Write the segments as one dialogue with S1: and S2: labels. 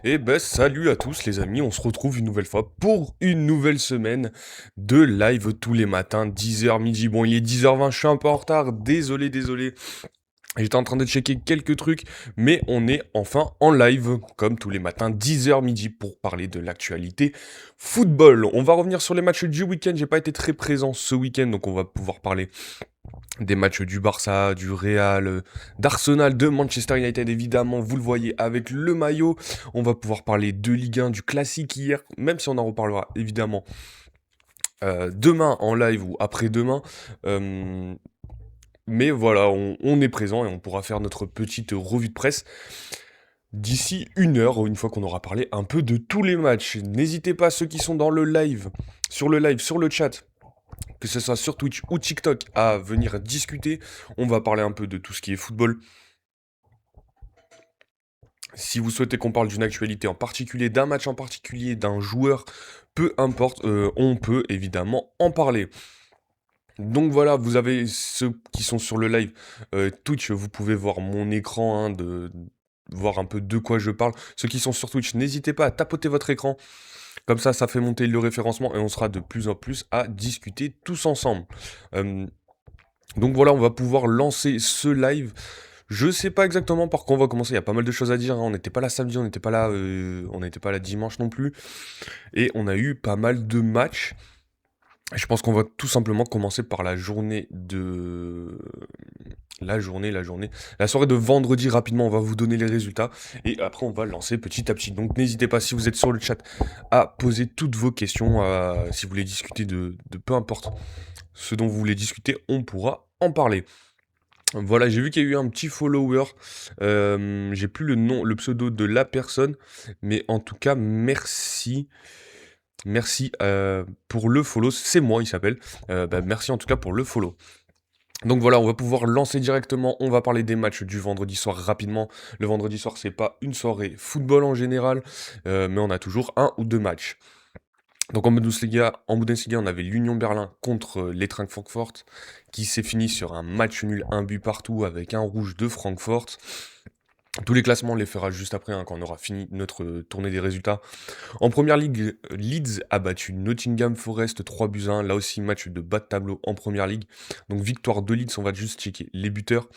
S1: Et ben salut à tous les amis, on se retrouve une nouvelle fois pour une nouvelle semaine de live tous les matins, 10h midi. Bon, il est 10h20, je suis un peu en retard, désolé. J'étais en train de checker quelques trucs, mais on est enfin en live, comme tous les matins, 10h midi, pour parler de l'actualité football. On va revenir sur les matchs du week-end, j'ai pas été très présent ce week-end, donc on va pouvoir parler des matchs du Barça, du Real, d'Arsenal, de Manchester United évidemment, vous le voyez avec le maillot. On va pouvoir parler de Ligue 1, du classique hier, même si on en reparlera évidemment demain en live ou après-demain. Euh, mais voilà, on est présent et on pourra faire notre petite revue de presse d'ici une heure, une fois qu'on aura parlé un peu de tous les matchs. N'hésitez pas, ceux qui sont dans le live, sur le chat, que ce soit sur Twitch ou TikTok, à venir discuter. On va parler un peu de tout ce qui est football. Si vous souhaitez qu'on parle d'une actualité en particulier, d'un match en particulier, d'un joueur, peu importe, on peut évidemment en parler. Donc voilà, vous avez ceux qui sont sur le live Twitch, vous pouvez voir mon écran, voir un peu de quoi je parle. Ceux qui sont sur Twitch, n'hésitez pas à tapoter votre écran. Comme ça fait monter le référencement et on sera de plus en plus à discuter tous ensemble. Euh, Donc voilà, on va pouvoir lancer ce live. Je sais pas exactement par quoi on va commencer, il y a pas mal de choses à dire, hein. On n'était pas là samedi, on n'était pas là dimanche non plus. Et on a eu pas mal de matchs. Je pense qu'on va tout simplement commencer par la journée de... La soirée de vendredi, rapidement, on va vous donner les résultats. Et après, on va lancer petit à petit. Donc n'hésitez pas, si vous êtes sur le chat, à poser toutes vos questions. Si vous voulez discuter de peu importe ce dont vous voulez discuter, on pourra en parler. Voilà, j'ai vu qu'il y a eu un petit follower. J'ai plus le nom, le pseudo de la personne, mais en tout cas, merci. Merci pour le follow. C'est moi, il s'appelle. Merci en tout cas pour le follow. Donc voilà, on va pouvoir lancer directement. On va parler des matchs du vendredi soir rapidement. Le vendredi soir, c'est pas une soirée football en général, mais on a toujours un ou deux matchs. Donc en Bundesliga, on avait l'Union Berlin contre l'Eintracht Francfort, qui s'est fini sur un match nul, un but partout, avec un rouge de Francfort. Tous les classements, on les fera juste après, hein, quand on aura fini notre tournée des résultats. En première ligue, Leeds a battu Nottingham Forest 3-1. Là aussi, match de bas de tableau en première ligue. Donc victoire de Leeds, on va juste checker les buteurs.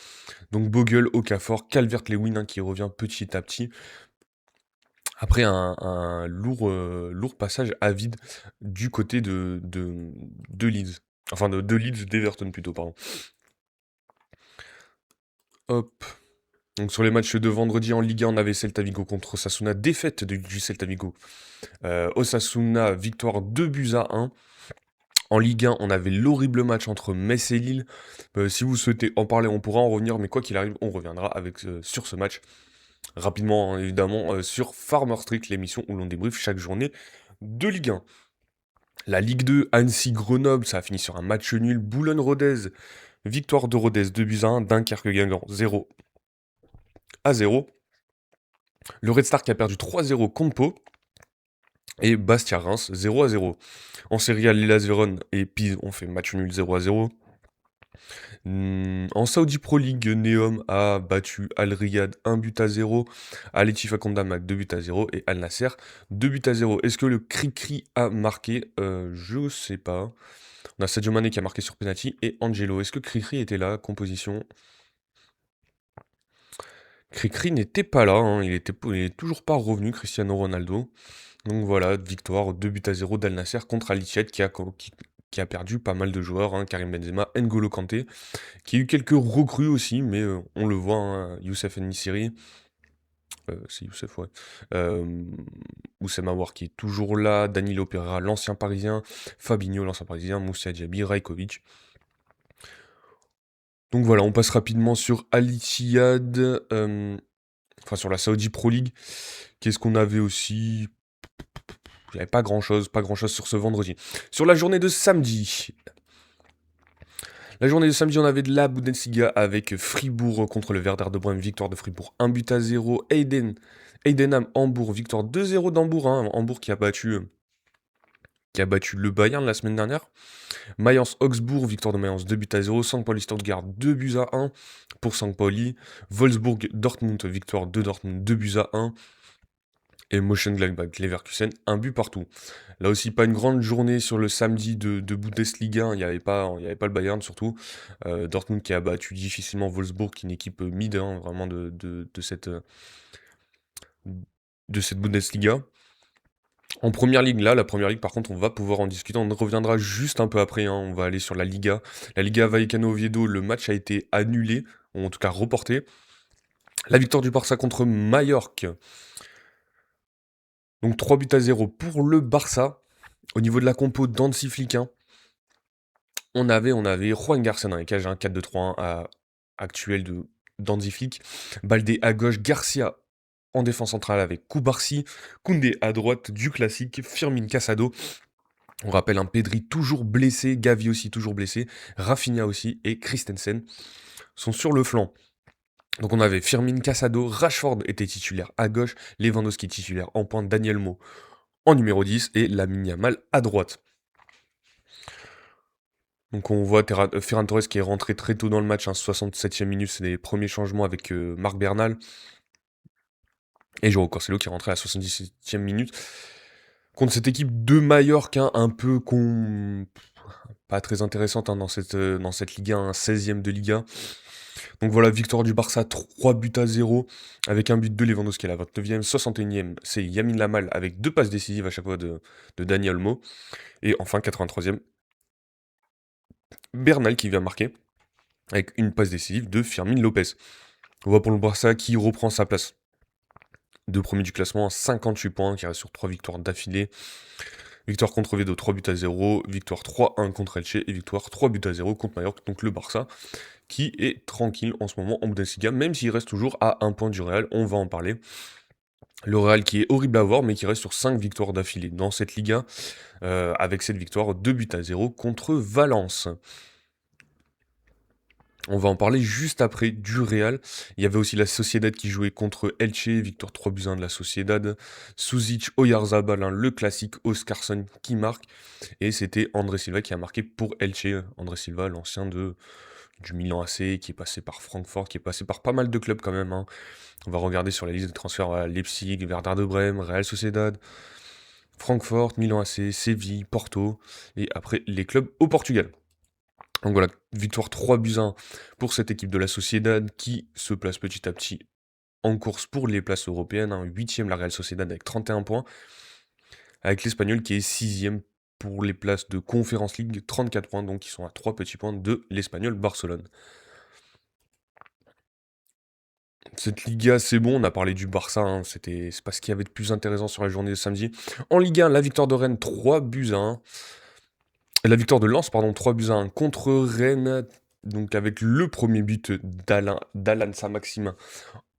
S1: Donc Bogle, Okafor, Calvert-Lewin, hein, qui revient petit à petit. Après un lourd passage à vide du côté de Leeds. Enfin, de Leeds, d'Everton plutôt, pardon. Hop. Donc sur les matchs de vendredi en Liga, on avait Celta Vigo contre Osasuna, défaite du Celta Vigo. Osasuna, victoire 2-1. En Ligue 1, on avait l'horrible match entre Metz et Lille. Si vous souhaitez en parler, on pourra en revenir, mais quoi qu'il arrive, on reviendra sur ce match rapidement, hein, évidemment, sur Farmer Street, l'émission où l'on débriefe chaque journée de Ligue 1. La Ligue 2, Annecy-Grenoble, ça a fini sur un match nul. Boulogne-Rodez, victoire de Rodez 2-1. Dunkerque-Guingamp 0-0. Le Red Star qui a perdu 3-0 contre Pau. Et Bastia-Reims 0-0. En Serie A, Hellas Vérone et Pise ont fait match nul 0-0. En Saudi Pro League, Neom a battu Al Riyad 1-0. Al Ettifaq Damak 2-0. Et Al Nasser 2-0. Est-ce que le Cricri a marqué? Je sais pas. On a Sadio Mané qui a marqué sur penalty et Angelo. Est-ce que Cricri était là? Composition. Cricri n'était pas là, hein. Il est toujours pas revenu, Cristiano Ronaldo. Donc voilà, victoire 2-0 d'Al Nasser contre Al Ittihad qui a perdu pas mal de joueurs, hein. Karim Benzema, N'Golo Kanté, qui a eu quelques recrues aussi, mais on le voit, hein, Youssef En-Nesyri, c'est Youssef, ouais. Euh, Oussem Aouar qui est toujours là, Danilo Pereira, l'ancien parisien, Fabinho, l'ancien parisien, Moussa Diaby, Rajkovic. Donc voilà, on passe rapidement sur Al Ittihad, enfin sur la Saudi Pro League. Qu'est-ce qu'on avait aussi? Il n'y avait pas grand-chose sur ce vendredi. Sur la journée de samedi, on avait de la Bundesliga avec Fribourg contre le Werder de Brême, victoire de Fribourg 1-0. Heidenheim, Hambourg, victoire 2-0 d'Hambourg, hein. Hambourg qui a battu le Bayern la semaine dernière. Mayence, Augsbourg, victoire de Mayence 2-0. St. Pauli, Stuttgart 2-1 pour St. Pauli. Wolfsburg, Dortmund, victoire de Dortmund 2-1. et Mönchengladbach, Leverkusen, un but partout. Là aussi, pas une grande journée sur le samedi de Bundesliga, hein, il y avait pas le Bayern surtout. Dortmund qui a battu difficilement Wolfsburg, qui est une équipe mid, hein, vraiment de cette Bundesliga. En première ligue, là, la première ligue, par contre, on va pouvoir en discuter. On reviendra juste un peu après, hein. On va aller sur la Liga. La Liga Vallecano-Oviedo, le match a été annulé, ou en tout cas reporté. La victoire du Barça contre Mallorca. Donc 3 buts à 0 pour le Barça. Au niveau de la compo d'Hansi Flick, hein, on avait Juan Garcia dans les cages, hein, 4-2-3-1 actuel de d'Hansi Flick. Baldé à gauche, Garcia en défense centrale avec Koubarsi, Koundé à droite du classique, Firmin Casado. On rappelle un Pedri toujours blessé, Gavi aussi toujours blessé, Rafinha aussi et Christensen sont sur le flanc. Donc on avait Firmin Casado, Rashford était titulaire à gauche, Lewandowski titulaire en pointe, Daniel Mo en numéro 10 et Lamine Yamal à droite. Donc on voit Ferran Torres qui est rentré très tôt dans le match, hein, 67e minute, c'est les premiers changements avec Marc Bernal. Et Joao Cancelo qui est rentré à la 77e minute. Contre cette équipe de Mallorca, hein, un peu pas très intéressante, hein, dans cette Liga, un 16e de Liga. Donc voilà, victoire du Barça, 3 buts à 0, avec un but de Lewandowski à la 29e, 61e, c'est Lamine Yamal avec 2 passes décisives à chaque fois de Daniel Mo. Et enfin, 83e, Bernal qui vient marquer, avec une passe décisive de Firmin Lopez. On voit pour le Barça qui reprend sa place de premier du classement, 58 points, qui reste sur 3 victoires d'affilée. Victoire contre Oviedo, 3 buts à 0, victoire 3-1 contre Elche et victoire 3 buts à 0 contre Mallorca, donc le Barça qui est tranquille en ce moment en Bundesliga, même s'il reste toujours à 1 point du Real, on va en parler. Le Real qui est horrible à voir, mais qui reste sur 5 victoires d'affilée dans cette Liga, avec cette victoire 2 buts à 0 contre Valence. On va en parler juste après du Real. Il y avait aussi la Sociedad qui jouait contre Elche, victoire 3 buts à 1 de la Sociedad. Suzic, Oyarzabal, hein, le classique Oscarson qui marque. Et c'était André Silva qui a marqué pour Elche. André Silva, l'ancien du Milan AC, qui est passé par Francfort, qui est passé par pas mal de clubs quand même, hein. On va regarder sur la liste de transferts à Leipzig, Werder de Brême, Real Sociedad, Francfort, Milan AC, Séville, Porto, et après les clubs au Portugal. Donc voilà, victoire 3 buts à 1 pour cette équipe de la Sociedad qui se place petit à petit en course pour les places européennes. 8e la Real Sociedad avec 31 points, avec l'Espagnol qui est 6e pour les places de Conference League, 34 points, donc ils sont à 3 petits points de l'Espagnol Barcelone. Cette Liga, c'est bon, on a parlé du Barça, hein, c'est pas ce qu'il y avait de plus intéressant sur la journée de samedi. En Ligue 1, la victoire de Rennes, 3 buts à 1. La victoire de Lens, pardon, 3 buts à 1 contre Rennes, donc avec le premier but d'Alan Saint-Maximin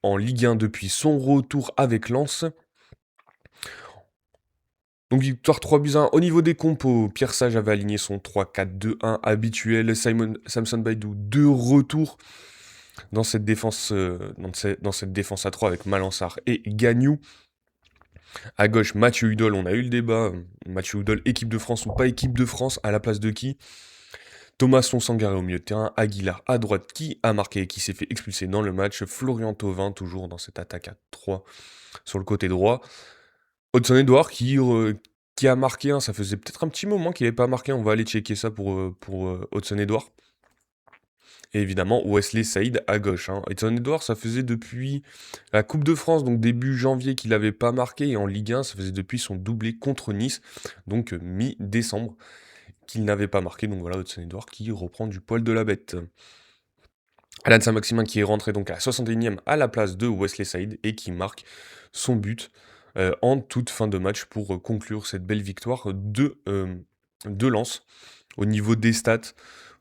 S1: en Ligue 1 depuis son retour avec Lens. Donc victoire 3 buts à 1. Au niveau des compos, Pierre Sage avait aligné son 3-4-2-1 habituel. Samson Baidoo de retour dans cette défense, dans cette défense à 3 avec Malansar et Gagnou. À gauche, Mathieu Hudol, on a eu le débat. Mathieu Hudol, équipe de France ou pas équipe de France, à la place de qui? Thomasson Sangaré au milieu de terrain, Aguilar à droite qui a marqué et qui s'est fait expulser dans le match, Florian Thauvin toujours dans cette attaque à 3 sur le côté droit. Hudson Edouard qui a marqué, hein, ça faisait peut-être un petit moment qu'il n'avait pas marqué, on va aller checker ça pour Hudson Edouard. Et évidemment Wesley Saïd à gauche. Hudson Edouard, ça faisait depuis la Coupe de France, donc début janvier qu'il n'avait pas marqué, et en Ligue 1, ça faisait depuis son doublé contre Nice, donc mi-décembre, qu'il n'avait pas marqué. Donc voilà, Hudson Edouard qui reprend du poil de la bête. Alan Saint-Maximin qui est rentré donc à la 61e à la place de Wesley Saïd et qui marque son but en toute fin de match pour conclure cette belle victoire de Lens. Au niveau des stats,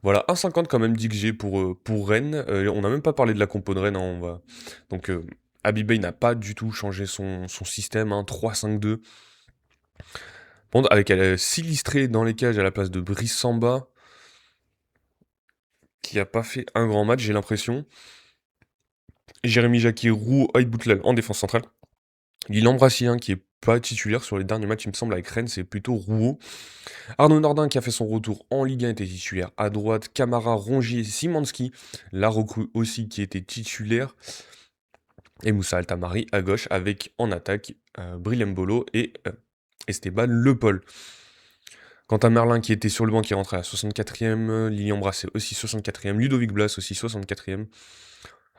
S1: voilà, 1,50 quand même d'XG pour Rennes. On n'a même pas parlé de la compo de Rennes, hein, donc Habib Beye n'a pas du tout changé son système, 3-5-2. Bon, avec Silistré dans les cages à la place de Brice Samba, qui a pas fait un grand match, j'ai l'impression. Jérémy Jacquet, Roux, Aïd Boutlal en défense centrale. Guillaume Brassien qui est pas titulaire sur les derniers matchs, il me semble, avec Rennes, c'est plutôt Rouault. Arnaud Nordin qui a fait son retour en Ligue 1 était titulaire à droite. Camara, Rongier, Simanski, la recrue aussi qui était titulaire. et Moussa Altamari à gauche, avec en attaque Bril Mbolo et Esteban Le Paul. Quant à Merlin qui était sur le banc, qui rentrait à 64e, Lilian Brassé aussi 64e, Ludovic Blas aussi 64e,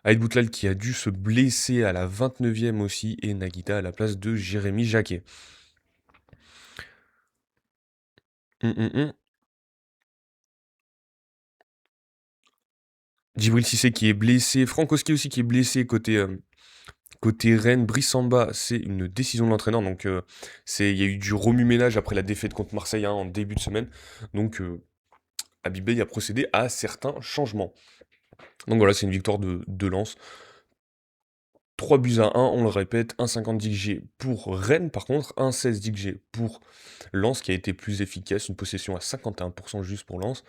S1: Aïd Boutlal qui a dû se blesser à la 29e aussi, et Nagita à la place de Jérémy Jacquet. Djibril Cissé qui est blessé, Frankowski aussi qui est blessé côté Rennes. Brissamba, c'est une décision de l'entraîneur, donc il y a eu du remue-ménage après la défaite contre Marseille, hein, en début de semaine, donc Habib a procédé à certains changements. Donc voilà, c'est une victoire de Lens. 3 buts à 1, on le répète, 1,50 d'XG pour Rennes par contre, 1,16 d'XG pour Lens qui a été plus efficace, une possession à 51% juste pour Lens,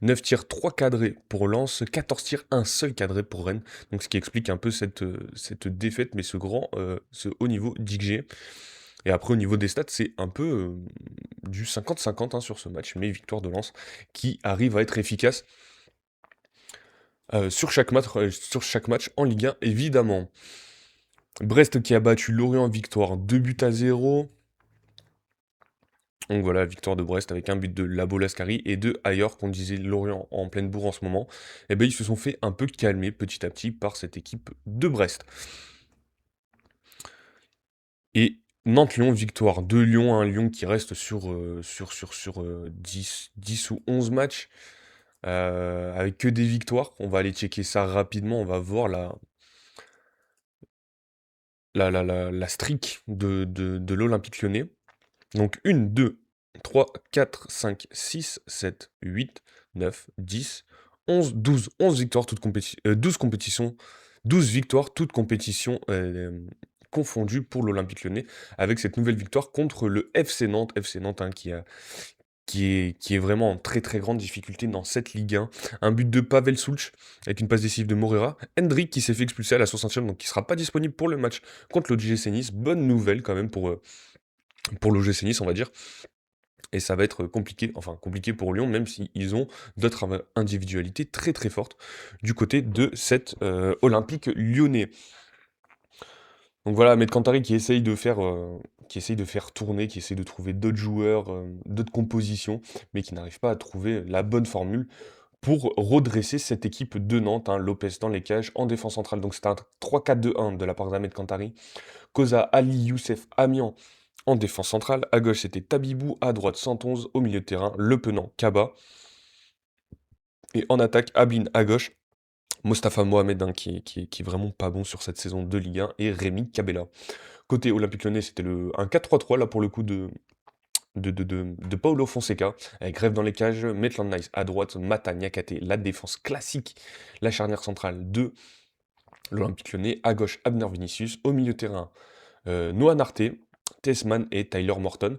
S1: 9 tirs, 3 cadrés pour Lens, 14 tirs, un seul cadré pour Rennes, donc ce qui explique un peu cette défaite, mais ce haut niveau d'XG. Et après au niveau des stats, c'est un peu du 50-50 hein, sur ce match, mais victoire de Lens qui arrive à être efficace sur chaque match en Ligue 1 évidemment. Brest qui a battu Lorient, victoire 2 buts à 0. Donc voilà, victoire de Brest avec un but de Labo Lascari et de Ayor, qu'on disait Lorient en pleine bourre en ce moment. Et bien ils se sont fait un peu calmer petit à petit par cette équipe de Brest. Et Nantes-Lyon, victoire de Lyon, un Lyon qui reste sur 10 ou 11 matchs, avec que des victoires. On va aller checker ça rapidement, on va voir la streak de l'Olympique Lyonnais. Donc 1, 2, 3, 4, 5, 6, 7, 8, 9, 10, 11, 12. 11 victoires, 12 compétitions, 12 victoires, toutes compétitions confondues pour l'Olympique Lyonnais, avec cette nouvelle victoire contre le FC Nantes hein, qui est vraiment en très très grande difficulté dans cette Ligue 1. Un but de Pavel Sulc avec une passe décisive de Morera. Hendrik qui s'est fait expulser à la 60e, donc qui ne sera pas disponible pour le match contre l'OGC Nice. Bonne nouvelle quand même pour l'OGC Nice, on va dire. Et ça va être compliqué, enfin compliqué pour Lyon, même s'ils ont d'autres individualités très très fortes du côté de cet Olympique lyonnais. Donc voilà, Ahmed Kantari qui essaye de faire tourner, qui essaye de trouver d'autres joueurs, d'autres compositions, mais qui n'arrive pas à trouver la bonne formule pour redresser cette équipe de Nantes, hein. Lopez dans les cages, en défense centrale, donc c'est un 3-4-2-1 de la part d'Ahmed Kantari. Koza, Ali, Youssef, Amiens en défense centrale. À gauche, c'était Tabibou, à droite, 111, au milieu de terrain, Le Penant, Kaba. Et en attaque, Ablin à gauche, Mostafa Mohamed, hein, qui est vraiment pas bon sur cette saison de Ligue 1, et Rémi Cabella. Côté Olympique Lyonnais, c'était un 4-3-3, là, pour le coup, de Paulo Fonseca, avec Rêve dans les cages, Maitland Nice à droite, Mata Niakate, la défense classique, la charnière centrale de l'Olympique Lyonnais, à gauche, Abner Vinicius, au milieu de terrain, Noah Narté, Tesman et Tyler Morton,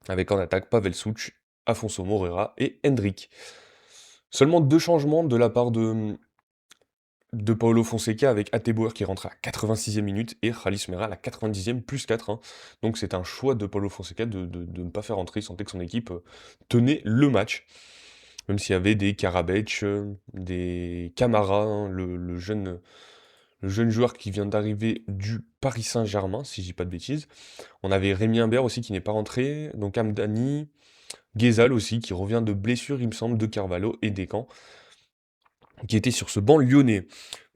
S1: avec en attaque Pavel Souch, Afonso Moreira et Hendrik. Seulement 2 changements de la part de Paulo Fonseca, avec Ateboer qui rentre à la 86e minute et Khalis Mera à la 90e plus 4. Hein. Donc c'est un choix de Paulo Fonseca de ne pas faire entrer, il sentait que son équipe tenait le match. Même s'il y avait des Karabec, des Camara, hein, le jeune joueur qui vient d'arriver du Paris Saint-Germain, si je dis pas de bêtises. On avait Rémi Imbert aussi qui n'est pas rentré, donc Amdani, Ghezal aussi qui revient de blessure, il me semble, de Carvalho et Descamps, qui était sur ce banc lyonnais.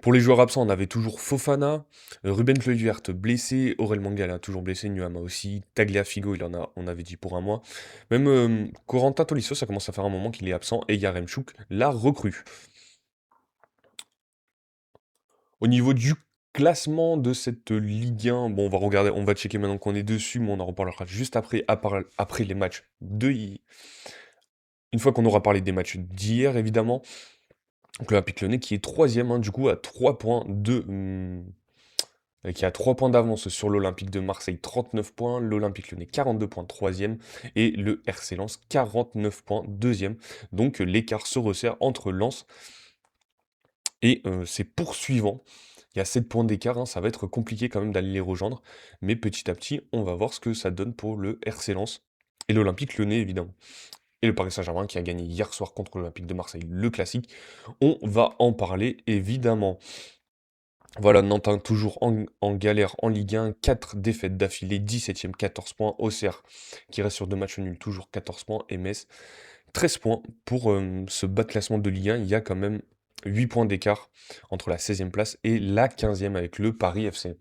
S1: Pour les joueurs absents, on avait toujours Fofana, Ruben Kluivert blessé, Aurel Mangala toujours blessé, Nuama aussi, Tagliafico, on avait dit pour un mois. Même Corentin Tolisso, ça commence à faire un moment qu'il est absent, et Yaremchuk l'a recrue. Au niveau du classement de cette Ligue 1, bon, on va regarder, on va checker maintenant qu'on est dessus, mais on en reparlera juste après les matchs une fois qu'on aura parlé des matchs d'hier, évidemment. Donc l'Olympique Lyonnais qui est troisième, hein, du coup, à 3 points qui a 3 points d'avance sur l'Olympique de Marseille, 39 points, l'Olympique Lyonnais 42 points, troisième, et le RC Lens 49 points, deuxième. Donc l'écart se resserre entre Lens et ses poursuivants. Il y a 7 points d'écart, hein, ça va être compliqué quand même d'aller les rejoindre, mais petit à petit, on va voir ce que ça donne pour le RC Lens et l'Olympique Lyonnais, évidemment. Et le Paris Saint-Germain qui a gagné hier soir contre l'Olympique de Marseille, le classique. On va en parler, évidemment. Voilà, Nantes hein, toujours en galère en Ligue 1, 4 défaites d'affilée, 17e, 14 points. Auxerre qui reste sur 2 matchs nuls, toujours 14 points. Et Metz, 13 points pour ce bas de classement de Ligue 1. Il y a quand même 8 points d'écart entre la 16e place et la 15e avec le Paris FC.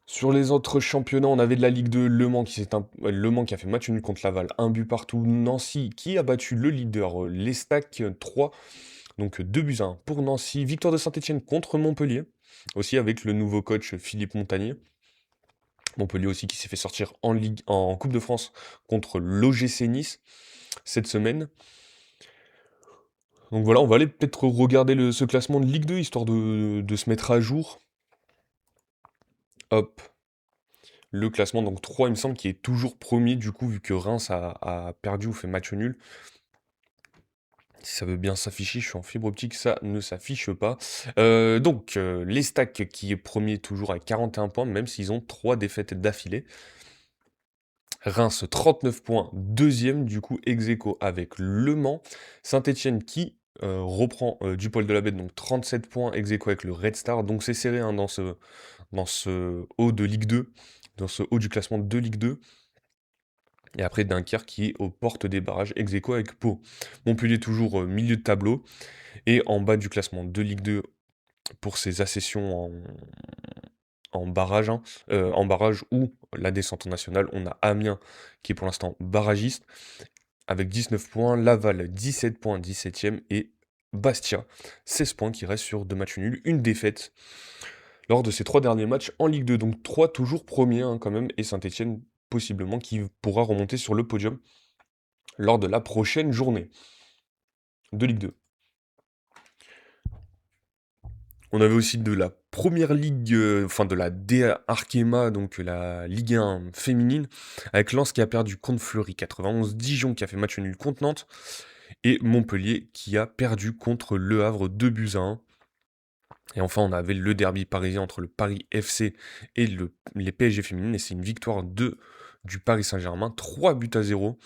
S1: Sur les autres championnats, on avait de la Ligue 2, Le Mans qui a fait match nul contre Laval, un but partout. Nancy qui a battu le leader, l'Estac 3, donc 2 buts à 1 pour Nancy. Victoire de Saint-Etienne contre Montpellier, aussi avec le nouveau coach Philippe Montagnier. Montpellier aussi qui s'est fait sortir en Coupe de France contre l'OGC Nice cette semaine. Donc voilà, on va aller peut-être regarder ce classement de Ligue 2 histoire de se mettre à jour. Hop, le classement, donc 3 il me semble, qui est toujours premier, du coup, vu que Reims a perdu ou fait match nul. Si ça veut bien s'afficher, je suis en fibre optique, ça ne s'affiche pas. Les Stacks qui est premier toujours avec 41 points, même s'ils ont 3 défaites d'affilée. Reims 39 points, deuxième, du coup, ex aequo avec Le Mans. Saint-Etienne qui reprend du poil de la bête, donc 37 points, ex aequo avec le Red Star. Donc c'est serré hein, dans ce haut de Ligue 2, dans ce haut du classement de Ligue 2. Et après Dunkerque qui est aux portes des barrages, ex aequo avec Pau. Montpellier toujours milieu de tableau. Et en bas du classement de Ligue 2 pour ses accessions en barrage, hein, en barrage ou la descente en nationale, on a Amiens qui est pour l'instant barragiste avec 19 points, Laval 17 points, 17e et Bastia 16 points qui reste sur 2 matchs nuls, une défaite lors de ces 3 derniers matchs en Ligue 2. Donc 3 toujours premiers hein, quand même et Saint-Etienne possiblement qui pourra remonter sur le podium lors de la prochaine journée de Ligue 2. On avait aussi de la première ligue, enfin de la DA Arkema, donc la Ligue 1 féminine, avec Lens qui a perdu contre Fleury 91, Dijon qui a fait match nul contre Nantes, et Montpellier qui a perdu contre Le Havre 2 buts à 1. Et enfin, on avait le derby parisien entre le Paris FC et les PSG féminines, et c'est une victoire du Paris Saint-Germain, 3 buts à 0,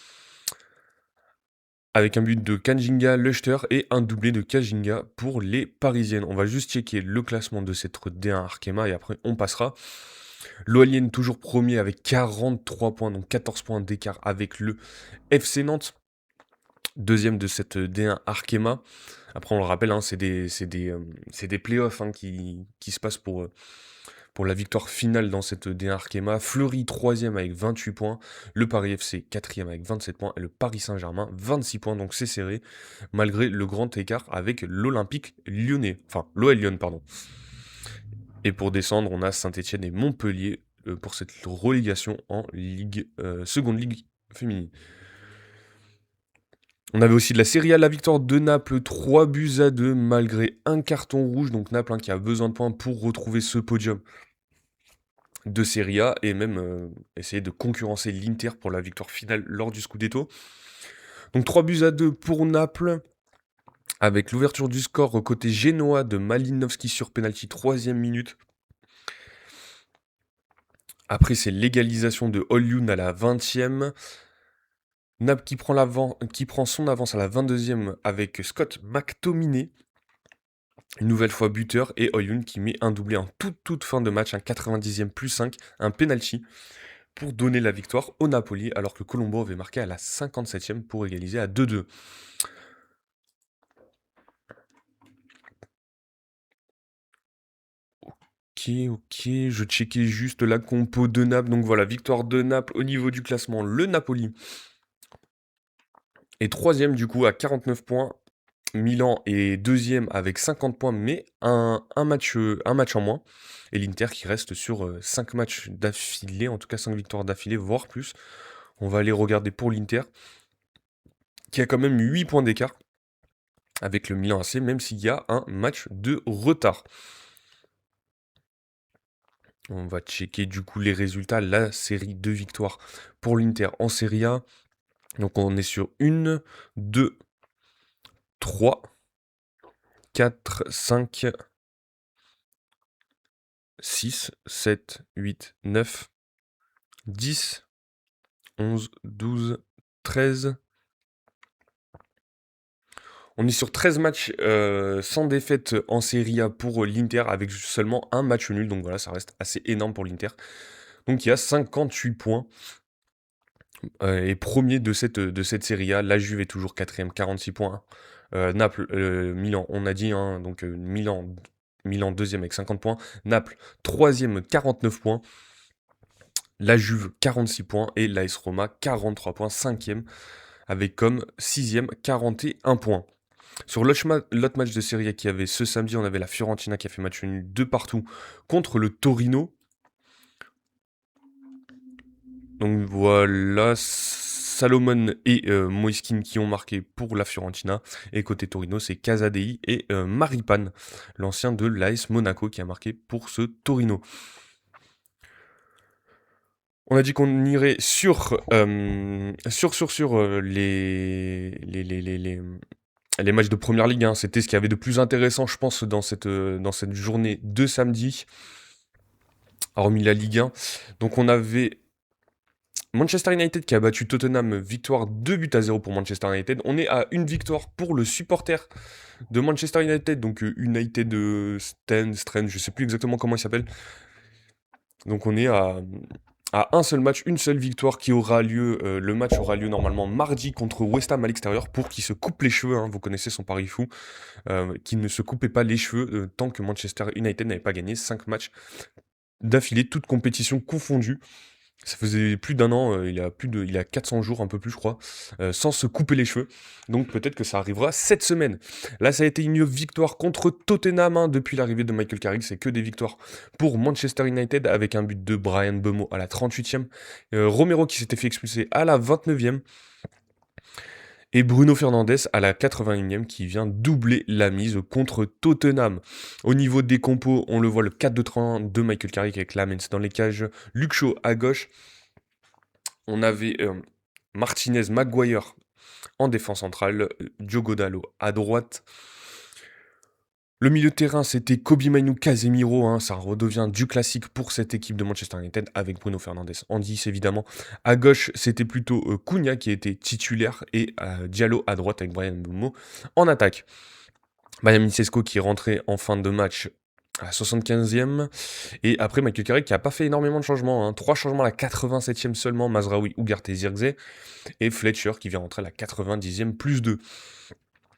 S1: avec un but de Kanjinga Luchter et un doublé de Kajinga pour les Parisiennes. On va juste checker le classement de cette D1 Arkema et après on passera. L'Oalienne toujours premier avec 43 points, donc 14 points d'écart avec le FC Nantes. Deuxième de cette D1 Arkema. Après on le rappelle, hein, c'est des playoffs hein, qui se passent pour la victoire finale dans cette D1 Arkema. Fleury, 3e avec 28 points. Le Paris FC, 4e avec 27 points. Et le Paris Saint-Germain, 26 points. Donc c'est serré, malgré le grand écart avec l'Olympique lyonnais. Enfin, l'OL Lyon, pardon. Et pour descendre, on a Saint-Etienne et Montpellier pour cette relégation en seconde ligue féminine. On avait aussi de la Serie A, la victoire de Naples, 3 buts à 2, malgré un carton rouge. Donc Naples hein, qui a besoin de points pour retrouver ce podium de Serie A et même essayer de concurrencer l'Inter pour la victoire finale lors du Scudetto. Donc 3 buts à 2 pour Naples, avec l'ouverture du score côté génois de Malinowski sur penalty, 3e minute. Après, c'est l'égalisation de Olyun à la 20e. Naples qui prend son avance à la 22e avec Scott McTominay. Une nouvelle fois buteur et Olyun qui met un doublé en toute fin de match, un 90e plus 5, un penalty pour donner la victoire au Napoli, alors que Colombo avait marqué à la 57e pour égaliser à 2-2. Ok, je checkais juste la compo de Naples. Donc voilà, victoire de Naples au niveau du classement. Le Napoli est 3e du coup à 49 points. Milan est 2e avec 50 points, mais un match en moins. Et l'Inter qui reste sur 5 matchs d'affilée, en tout cas 5 victoires d'affilée, voire plus. On va aller regarder pour l'Inter, qui a quand même 8 points d'écart avec le Milan AC, même s'il y a un match de retard. On va checker du coup les résultats, la série de victoires pour l'Inter en Serie A. Donc on est sur 1, 2, 3, 4, 5, 6, 7, 8, 9, 10, 11, 12, 13, On est sur 13 matchs sans défaite en Serie A pour l'Inter avec seulement un match nul. Donc voilà, ça reste assez énorme pour l'Inter. Donc il y a 58 points et premier de cette Serie A. La Juve est toujours quatrième, 46 points. Naples, Milan, on a dit, hein, donc Milan deuxième avec 50 points. Naples, troisième, 49 points. La Juve, 46 points. Et l'AS Roma, 43 points, cinquième, avec comme sixième, 41 points. Sur l'autre match de Serie A qu'il y avait ce samedi, on avait la Fiorentina qui a fait match nul de partout contre le Torino. Donc voilà, Salomon et Moiskin qui ont marqué pour la Fiorentina. Et côté Torino, c'est Casadei et Maripane, l'ancien de l'AS Monaco, qui a marqué pour ce Torino. On a dit qu'on irait sur les matchs de Première Ligue. Hein. C'était ce qu'il y avait de plus intéressant, je pense, dans cette journée de samedi, hormis la Ligue 1. Donc on avait Manchester United qui a battu Tottenham, victoire 2-0 pour Manchester United. On est à une victoire pour le supporter de Manchester United, donc United Strand, je sais plus exactement comment il s'appelle. Donc on est à un seul match, une seule victoire qui aura lieu. Le match aura lieu normalement mardi contre West Ham à l'extérieur pour qu'il se coupe les cheveux. Hein, vous connaissez son pari fou, qui ne se coupait pas les cheveux tant que Manchester United n'avait pas gagné 5 matchs d'affilée, toutes compétitions confondues. Ça faisait plus d'un an, il a 400 jours, un peu plus je crois, sans se couper les cheveux. Donc peut-être que ça arrivera cette semaine. Là, ça a été une victoire contre Tottenham hein, depuis l'arrivée de Michael Carrick. C'est que des victoires pour Manchester United avec un but de Brian Mbeumo à la 38e. Romero qui s'était fait expulser à la 29e. Et Bruno Fernandes à la 81e qui vient doubler la mise contre Tottenham. Au niveau des compos, on le voit le 4-2-3-1 de Michael Carrick avec Lamens dans les cages, Luke Shaw à gauche. On avait Martinez, Maguire en défense centrale, Diogo Dalot à droite. Le milieu de terrain, c'était Kobe Mainoo, Casemiro, hein, ça redevient du classique pour cette équipe de Manchester United avec Bruno Fernandes en 10 évidemment. À gauche, c'était plutôt Cunha qui était titulaire et Diallo à droite avec Brian Mbeumo en attaque. Benjamin Sesko qui est rentré en fin de match à la 75e. Et après, Michael Carrick qui n'a pas fait énormément de changements. 3 changements à la 87e seulement, Mazraoui, Ugarte et Zirkzee. Et Fletcher qui vient rentrer à la 90e plus 2.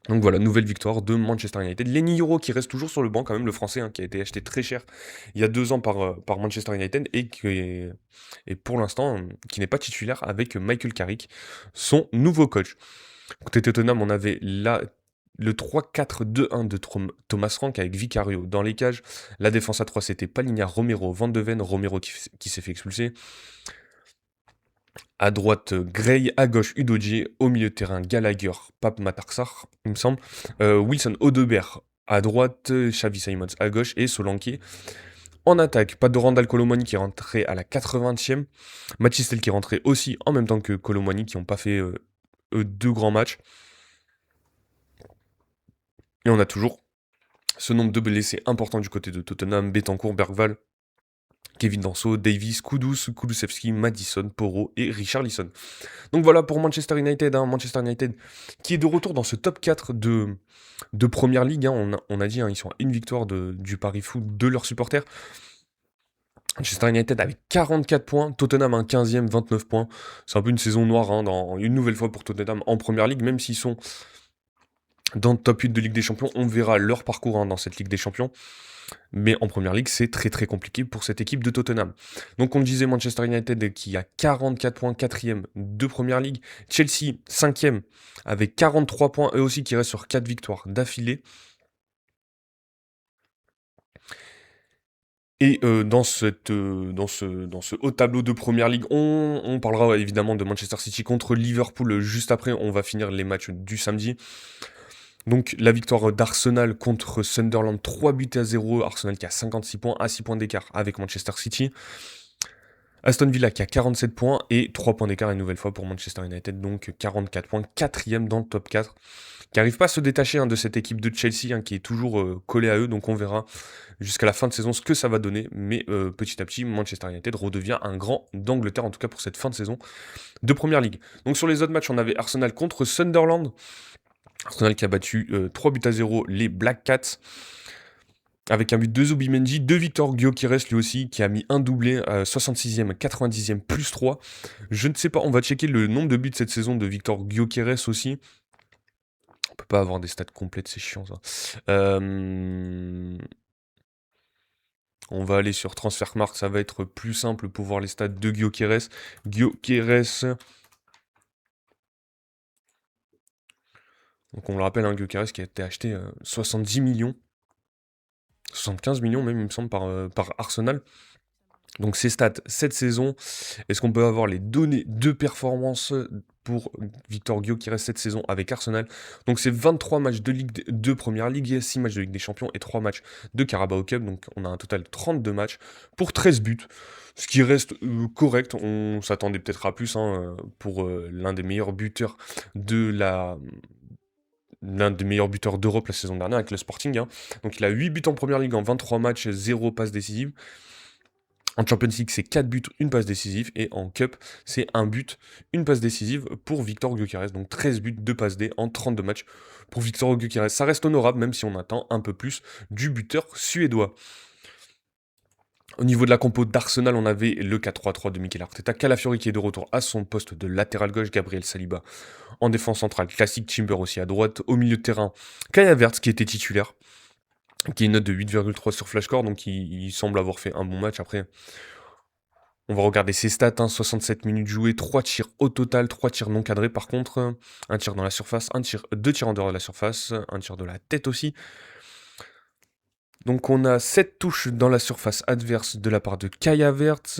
S1: Donc voilà, nouvelle victoire de Manchester United. Lenny Yoro qui reste toujours sur le banc quand même, le français, hein, qui a été acheté très cher il y a 2 ans par Manchester United et pour l'instant qui n'est pas titulaire avec Michael Carrick, son nouveau coach. Côté Tottenham, on avait le 3-4-2-1 de Thomas Frank avec Vicario dans les cages. La défense à 3, c'était Palinha, Romero, Van de Ven, Romero qui s'est fait expulser. À droite, Gray, à gauche, Udogie, au milieu de terrain, Gallagher, Pape Matarsar, il me semble, Wilson, Odebert, à droite, Xavi Simons, à gauche, et Solanke. En attaque, pas de Randall Colomani qui est rentré à la 80e, Matistel qui est rentré aussi en même temps que Colomani, qui n'ont pas fait 2 grands matchs. Et on a toujours ce nombre de blessés important du côté de Tottenham, Betancourt, Bergval, Kevin Danso, Davis, Kudus, Kulusevski, Madison, Porro et Richarlison. Donc voilà pour Manchester United. Hein, Manchester United qui est de retour dans ce top 4 de Première Ligue. Hein, on a dit, hein, ils sont à une victoire du pari foot de leurs supporters. Manchester United avec 44 points, Tottenham un 15e, 29 points. C'est un peu une saison noire hein, une nouvelle fois pour Tottenham en Première Ligue, même s'ils sont dans le top 8 de Ligue des Champions. On verra leur parcours hein, dans cette Ligue des Champions. Mais en Première Ligue, c'est très très compliqué pour cette équipe de Tottenham. Donc on le disait, Manchester United qui a 44 points, 4e de Première Ligue. Chelsea, 5e, avec 43 points, eux aussi qui restent sur 4 victoires d'affilée. Et dans ce haut tableau de Première Ligue, on parlera évidemment de Manchester City contre Liverpool juste après. On va finir les matchs du samedi. Donc la victoire d'Arsenal contre Sunderland, 3-0, Arsenal qui a 56 points, à 6 points d'écart avec Manchester City. Aston Villa qui a 47 points et 3 points d'écart une nouvelle fois pour Manchester United, donc 44 points, 4e dans le top 4, qui n'arrive pas à se détacher hein, de cette équipe de Chelsea hein, qui est toujours collée à eux, donc on verra jusqu'à la fin de saison ce que ça va donner, mais petit à petit Manchester United redevient un grand d'Angleterre, en tout cas pour cette fin de saison de Première Ligue. Donc sur les autres matchs, on avait Arsenal contre Sunderland. Arsenal qui a battu 3 buts à 0 les Black Cats. Avec un but de Zubimendi, de Victor Gyökeres lui aussi, qui a mis un doublé, 66e, 90e, plus 3. Je ne sais pas, on va checker le nombre de buts cette saison de Victor Gyökeres aussi. On peut pas avoir des stats complètes, c'est chiant ça. On va aller sur Transfermarkt, ça va être plus simple pour voir les stats de Gyökeres. Gyökeres. Donc on le rappelle, Gyökeres qui a été acheté 70 millions. 75 millions même, il me semble, par Arsenal. Donc ces stats, cette saison, est-ce qu'on peut avoir les données de performance pour Victor Gyökeres cette saison avec Arsenal? Donc c'est 23 matchs de Première Ligue, 6 matchs de Ligue des Champions et 3 matchs de Carabao Cup. Donc on a un total de 32 matchs pour 13 buts, ce qui reste correct. On s'attendait peut-être à plus pour l'un des meilleurs buteurs d'Europe la saison dernière avec le Sporting. Donc il a 8 buts en Première Ligue en 23 matchs, 0 passes décisives. En Champions League, c'est 4 buts, une passe décisive. Et en Cup, c'est 1 but, une passe décisive pour Victor Gyökeres. Donc 13 buts, 2 passes D en 32 matchs pour Victor Gyökeres. Ça reste honorable, même si on attend un peu plus du buteur suédois. Au niveau de la compo d'Arsenal, on avait le 4-3-3 de Mikel Arteta, Calafiori qui est de retour à son poste de latéral gauche, Gabriel Saliba en défense centrale, classique Timber aussi à droite. Au milieu de terrain, Kai Havertz qui était titulaire, qui est une note de 8,3 sur Flashscore, donc il semble avoir fait un bon match. Après, on va regarder ses stats, 67 minutes jouées, 3 tirs au total, 3 tirs non cadrés par contre, un tir dans la surface, 2 tirs en dehors de la surface, un tir de la tête aussi. Donc on a 7 touches dans la surface adverse de la part de Kai Havertz.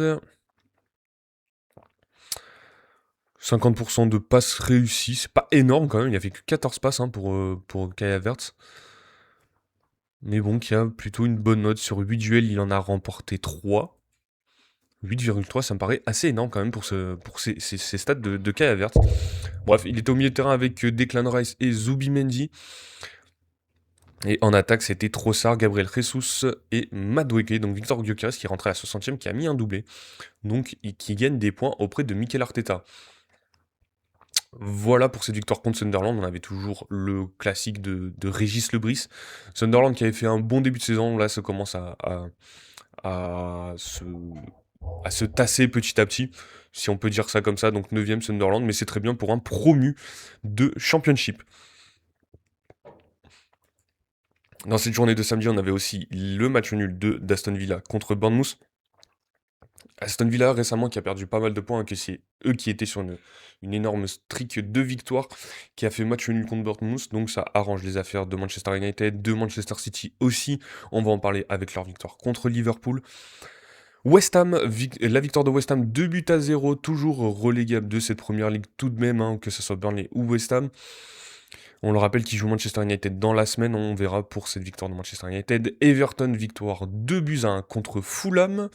S1: 50% de passes réussies, c'est pas énorme quand même, il a fait que 14 passes pour Kai Havertz. Mais bon, qui a plutôt une bonne note. Sur 8 duels, il en a remporté 3. 8,3, ça me paraît assez énorme quand même pour ces stats de Kai Havertz. Bref, il était au milieu de terrain avec Declan Rice et Zubimendi. Et en attaque, c'était Trossard, Gabriel Jesus et Madueke. Donc Victor Gyökeres qui est rentré à la 60e, qui a mis un doublé. Donc qui gagne des points auprès de Mikel Arteta. Voilà pour cette victoire contre Sunderland. On avait toujours le classique de Régis Lebris. Sunderland qui avait fait un bon début de saison. Là, ça commence à se tasser petit à petit, si on peut dire ça comme ça. Donc 9e Sunderland, mais c'est très bien pour un promu de Championship. Dans cette journée de samedi, on avait aussi le match nul d'Aston Villa contre Bournemouth. Aston Villa récemment qui a perdu pas mal de points, que c'est eux qui étaient sur une énorme streak de victoires, qui a fait match nul contre Bournemouth, donc ça arrange les affaires de Manchester United, de Manchester City aussi. On va en parler avec leur victoire contre Liverpool. West Ham, la victoire de West Ham, 2 buts à 0, toujours relégable de cette première ligue tout de même, que ce soit Burnley ou West Ham. On le rappelle qu'ils jouent Manchester United dans la semaine, on verra pour cette victoire de Manchester United. Everton, victoire 2 buts à 1 contre Fulham.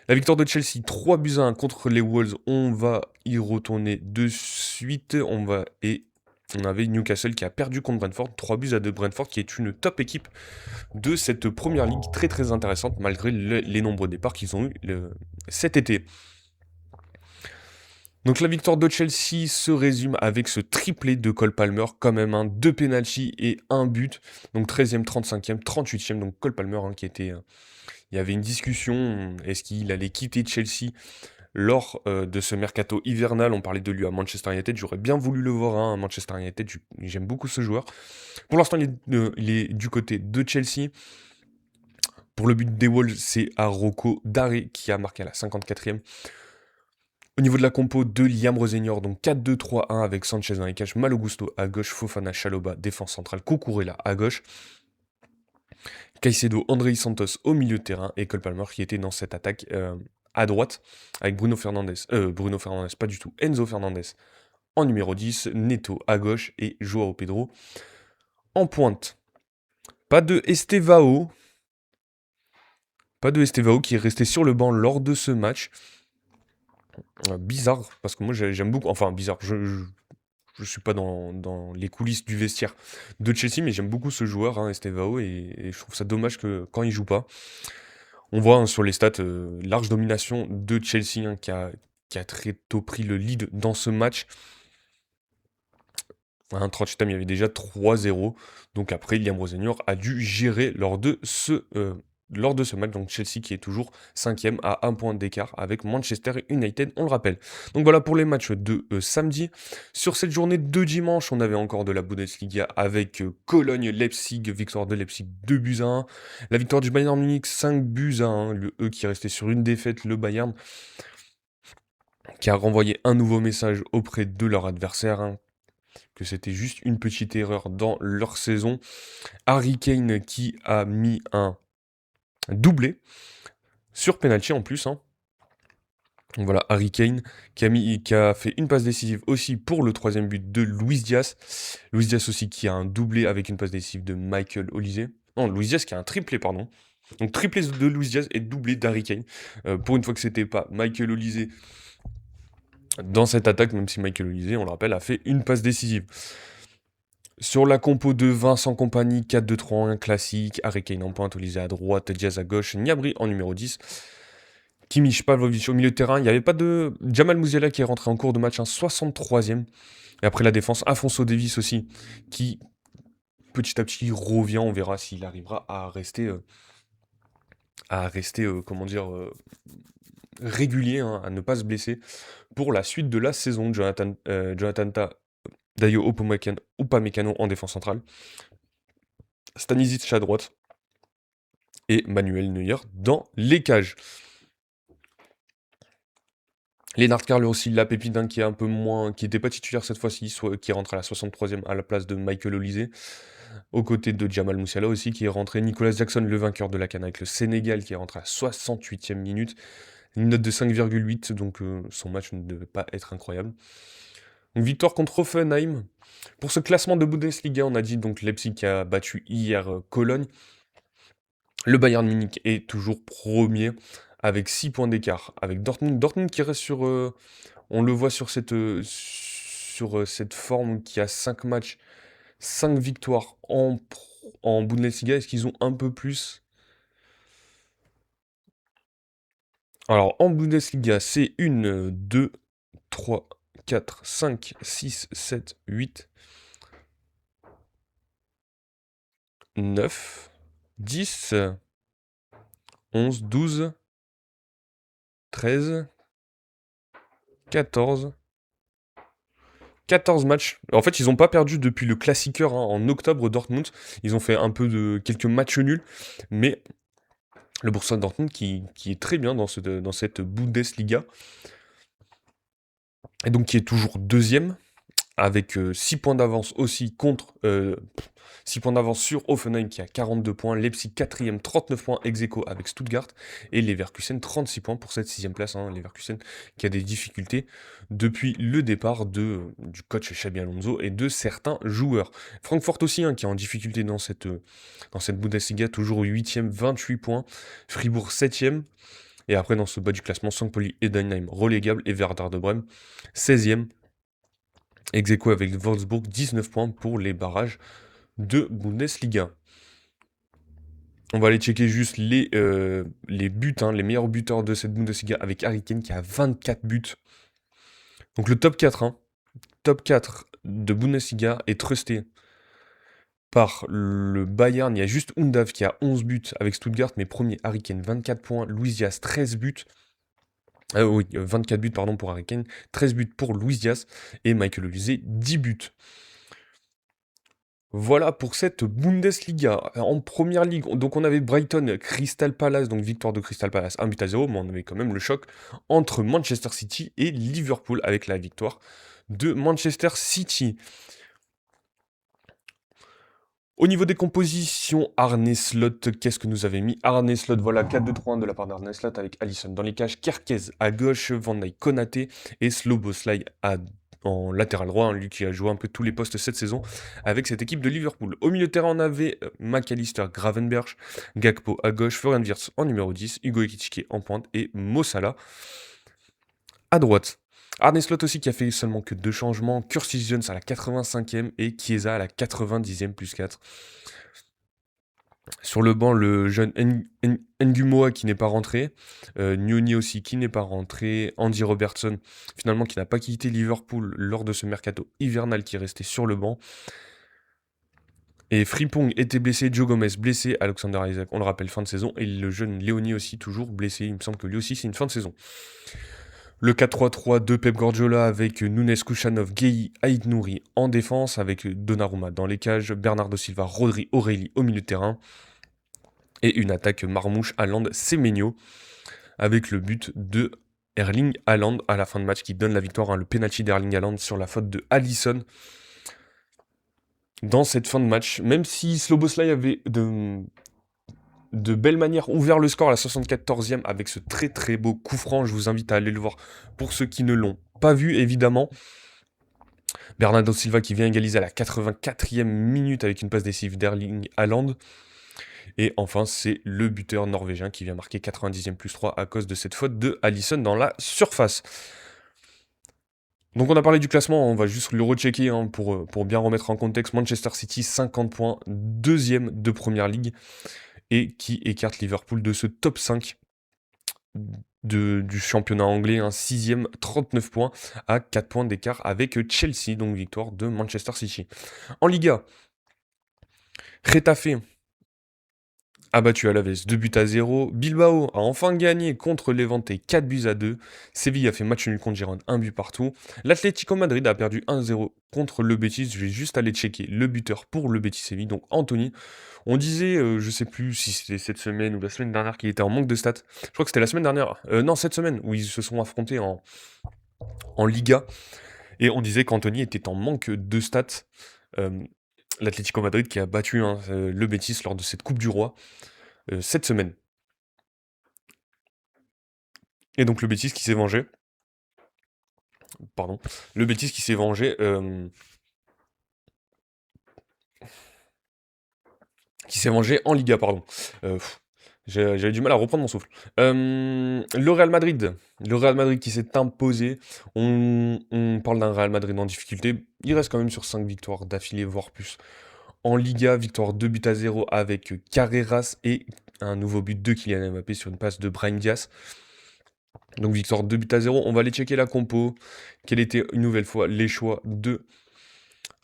S1: La victoire de Chelsea, 3 buts à 1 contre les Wolves, on va y retourner de suite. On avait Newcastle qui a perdu contre Brentford, 3 buts à 2 Brentford, qui est une top équipe de cette première ligue, très très intéressante, malgré les nombreux départs qu'ils ont eu cet été. Donc la victoire de Chelsea se résume avec ce triplé de Cole Palmer, quand même, 2 penalties et 1 but. Donc 13e, 35e, 38e, donc Cole Palmer qui était... il y avait une discussion, est-ce qu'il allait quitter Chelsea lors de ce mercato hivernal? On parlait de lui à Manchester United, j'aurais bien voulu le voir à Manchester United, j'aime beaucoup ce joueur. Pour l'instant, il est du côté de Chelsea. Pour le but des Wolves, c'est à Rocco Daré qui a marqué à la 54e. Au niveau de la compo de Liam Rosenior, donc 4-2-3-1 avec Sanchez dans les cages, Malo Gusto à gauche, Fofana, Chalobah, défense centrale, Cucurella à gauche. Caicedo, Andrei Santos au milieu de terrain et Cole Palmer qui était dans cette attaque à droite avec Bruno Fernandes, pas du tout, Enzo Fernandez en numéro 10, Neto à gauche et Joao Pedro en pointe. Pas de Estevao qui est resté sur le banc lors de ce match. Bizarre, parce que moi j'aime beaucoup, enfin bizarre, je suis pas dans les coulisses du vestiaire de Chelsea, mais j'aime beaucoup ce joueur, Estevao, et je trouve ça dommage que quand il joue pas. On voit sur les stats, large domination de Chelsea qui a très tôt pris le lead dans ce match. Hein, Tottenham, il y avait déjà 3-0. Donc après, Liam Roseneur a dû gérer lors de ce match. Donc Chelsea qui est toujours cinquième à un point d'écart avec Manchester United, on le rappelle. Donc voilà pour les matchs de samedi. Sur cette journée de dimanche, on avait encore de la Bundesliga avec Cologne-Leipzig, victoire de Leipzig 2-1. La victoire du Bayern Munich 5-1. Eux qui restait sur une défaite, le Bayern qui a renvoyé un nouveau message auprès de leur adversaire, hein, que c'était juste une petite erreur dans leur saison. Harry Kane qui a mis un doublé sur penalty en plus, hein. Donc voilà, Harry Kane qui a fait une passe décisive aussi pour le troisième but de Luis Diaz. Luis Diaz aussi qui a un doublé avec une passe décisive de Michael Olise. Non, Luis Diaz qui a un triplé, pardon. Donc triplé de Luis Diaz et doublé d'Harry Kane. Pour une fois que c'était pas Michael Olise dans cette attaque, même si Michael Olise, on le rappelle, a fait une passe décisive. Sur la compo de Vincent Compagnie, 4-2-3-1 classique, Harry Kane en pointe, Olise à droite, Diaz à gauche, Gnabry en numéro 10, Kimmich, Pavlovic au milieu de terrain. Il n'y avait pas de Jamal Musiala qui est rentré en cours de match, un 63e. Et après la défense, Afonso Davies aussi, qui petit à petit revient. On verra s'il arrivera à rester, comment dire, régulier, hein, à ne pas se blesser pour la suite de la saison. Jonathan Ta, Dayo Upamecano en défense centrale, Stanisic à droite et Manuel Neuer dans les cages. Lennart Carlo aussi, la pépite, hein, qui est un peu moins, qui n'était pas titulaire cette fois-ci, qui rentre à la 63e à la place de Michael Olise, aux côtés de Jamal Musiala aussi, qui est rentré. Nicolas Jackson, le vainqueur de la CAN avec le Sénégal, qui est rentré à la 68e minute. Une note de 5,8, donc son match ne devait pas être incroyable. Une victoire contre Hoffenheim. Pour ce classement de Bundesliga, on a dit donc Leipzig qui a battu hier Cologne. Le Bayern Munich est toujours premier avec 6 points d'écart. Avec Dortmund qui reste sur... on le voit sur cette forme qui a 5 matchs, 5 victoires en Bundesliga. Est-ce qu'ils ont un peu plus? Alors en Bundesliga, c'est 1, 2, 3, 4, 5, 6, 7, 8, 9, 10, 11, 12, 13, 14... 14 matchs. En fait, ils n'ont pas perdu depuis le Classiqueur, hein, en octobre, Dortmund. Ils ont fait un peu de quelques matchs nuls, mais le Borussia Dortmund qui est très bien dans cette Bundesliga, et donc qui est toujours deuxième, avec 6 points d'avance aussi 6 points d'avance sur Hoffenheim qui a 42 points, Leipzig 4ème, 39 points ex aequo avec Stuttgart, et Leverkusen 36 points pour cette 6ème place, hein, Leverkusen qui a des difficultés depuis le départ du coach Xabi Alonso et de certains joueurs. Francfort aussi, hein, qui est en difficulté dans cette Bundesliga, toujours 8ème, 28 points, Fribourg 7ème, et après dans ce bas du classement, St. Pauli et Heidenheim relégables, et Werder de Brême 16ème, ex aequo avec Wolfsburg, 19 points pour les barrages de Bundesliga. On va aller checker juste les buts, hein, les meilleurs buteurs de cette Bundesliga avec Harry Kane qui a 24 buts. Donc le top 4, hein, top 4 de Bundesliga est trusté par le Bayern. Il y a juste Undav qui a 11 buts avec Stuttgart, mais premier Harry Kane 24 points, Luis Diaz 13 buts. Oui, 24 buts pardon pour Harry Kane, 13 buts pour Luis Diaz et Michael Olise 10 buts. Voilà pour cette Bundesliga. En première ligue, donc on avait Brighton, Crystal Palace, donc victoire de Crystal Palace 1-0, mais on avait quand même le choc entre Manchester City et Liverpool avec la victoire de Manchester City. Au niveau des compositions, Arne Slot, qu'est-ce que nous avait mis Arne Slot, voilà, 4-2-3-1 de la part d'Arne Slot avec Alisson dans les cages, Kerkez à gauche, Van Dijk, Konaté et Szoboszlai en latéral droit, hein, lui qui a joué un peu tous les postes cette saison avec cette équipe de Liverpool. Au milieu de terrain, on avait McAllister, Gravenberch, Gakpo à gauche, Florian Wirtz en numéro 10, Hugo Ekitike en pointe et Mo Salah à droite. Arne Slot aussi qui a fait seulement que 2 changements, Curtis Jones à la 85e et Chiesa à la 90e plus 4. Sur le banc, le jeune Ngumoa qui n'est pas rentré, Nyoni aussi qui n'est pas rentré, Andy Robertson finalement qui n'a pas quitté Liverpool lors de ce mercato hivernal qui est resté sur le banc. Et Frimpong était blessé, Joe Gomez blessé, Alexander Isaac, on le rappelle, fin de saison, et le jeune Léonie aussi toujours blessé, il me semble que lui aussi c'est une fin de saison. Le 4-3-3 de Pep Guardiola avec Nunes, Kouchanov, Gueye, Aït Nouri en défense, avec Donnarumma dans les cages, Bernardo Silva, Rodri, Aurélie au milieu de terrain, et une attaque Marmouche, Haaland, Semenyo, avec le but de Erling Haaland à la fin de match qui donne la victoire, hein, le penalty d'Erling Haaland sur la faute de Alisson dans cette fin de match. Même si Szoboszlai avait de belle manière ouvert le score à la 74e avec ce très très beau coup franc, je vous invite à aller le voir pour ceux qui ne l'ont pas vu évidemment. Bernardo Silva qui vient égaliser à la 84e minute avec une passe décisive d'Erling Haaland. Et enfin, c'est le buteur norvégien qui vient marquer 90e plus 3 à cause de cette faute de Alisson dans la surface. Donc on a parlé du classement, on va juste le rechecker hein, pour bien remettre en contexte. Manchester City, 50 points, deuxième de Première Ligue, et qui écarte Liverpool de ce top 5 du championnat anglais, un 6ème, 39 points, à 4 points d'écart avec Chelsea, donc victoire de Manchester City. En Liga, Getafe a battu Alaves 2-0. Bilbao a enfin gagné contre Levante 4-2. Séville a fait match nul contre Girone, 1 but partout. L'Atlético Madrid a perdu 1-0 contre le Betis. Je vais juste aller checker le buteur pour le Betis Séville, donc Anthony. On disait, je sais plus si c'était cette semaine ou la semaine dernière qu'il était en manque de stats. Je crois que c'était la semaine dernière. Non, cette semaine, où ils se sont affrontés en Liga. Et on disait qu'Anthony était en manque de stats. L'Atlético Madrid qui a battu le Betis lors de cette Coupe du Roi cette semaine. Et donc le Betis qui s'est vengé. Pardon. Le Betis qui s'est vengé. Qui s'est vengé en Liga, pardon. J'avais du mal à reprendre mon souffle. Le Real Madrid. Le Real Madrid qui s'est imposé. On parle d'un Real Madrid en difficulté. Il reste quand même sur 5 victoires d'affilée, voire plus. En Liga, victoire 2-0 avec Carreras et un nouveau but de Kylian Mbappé sur une passe de Brahim Diaz. Donc victoire 2-0. On va aller checker la compo. Quel était une nouvelle fois les choix de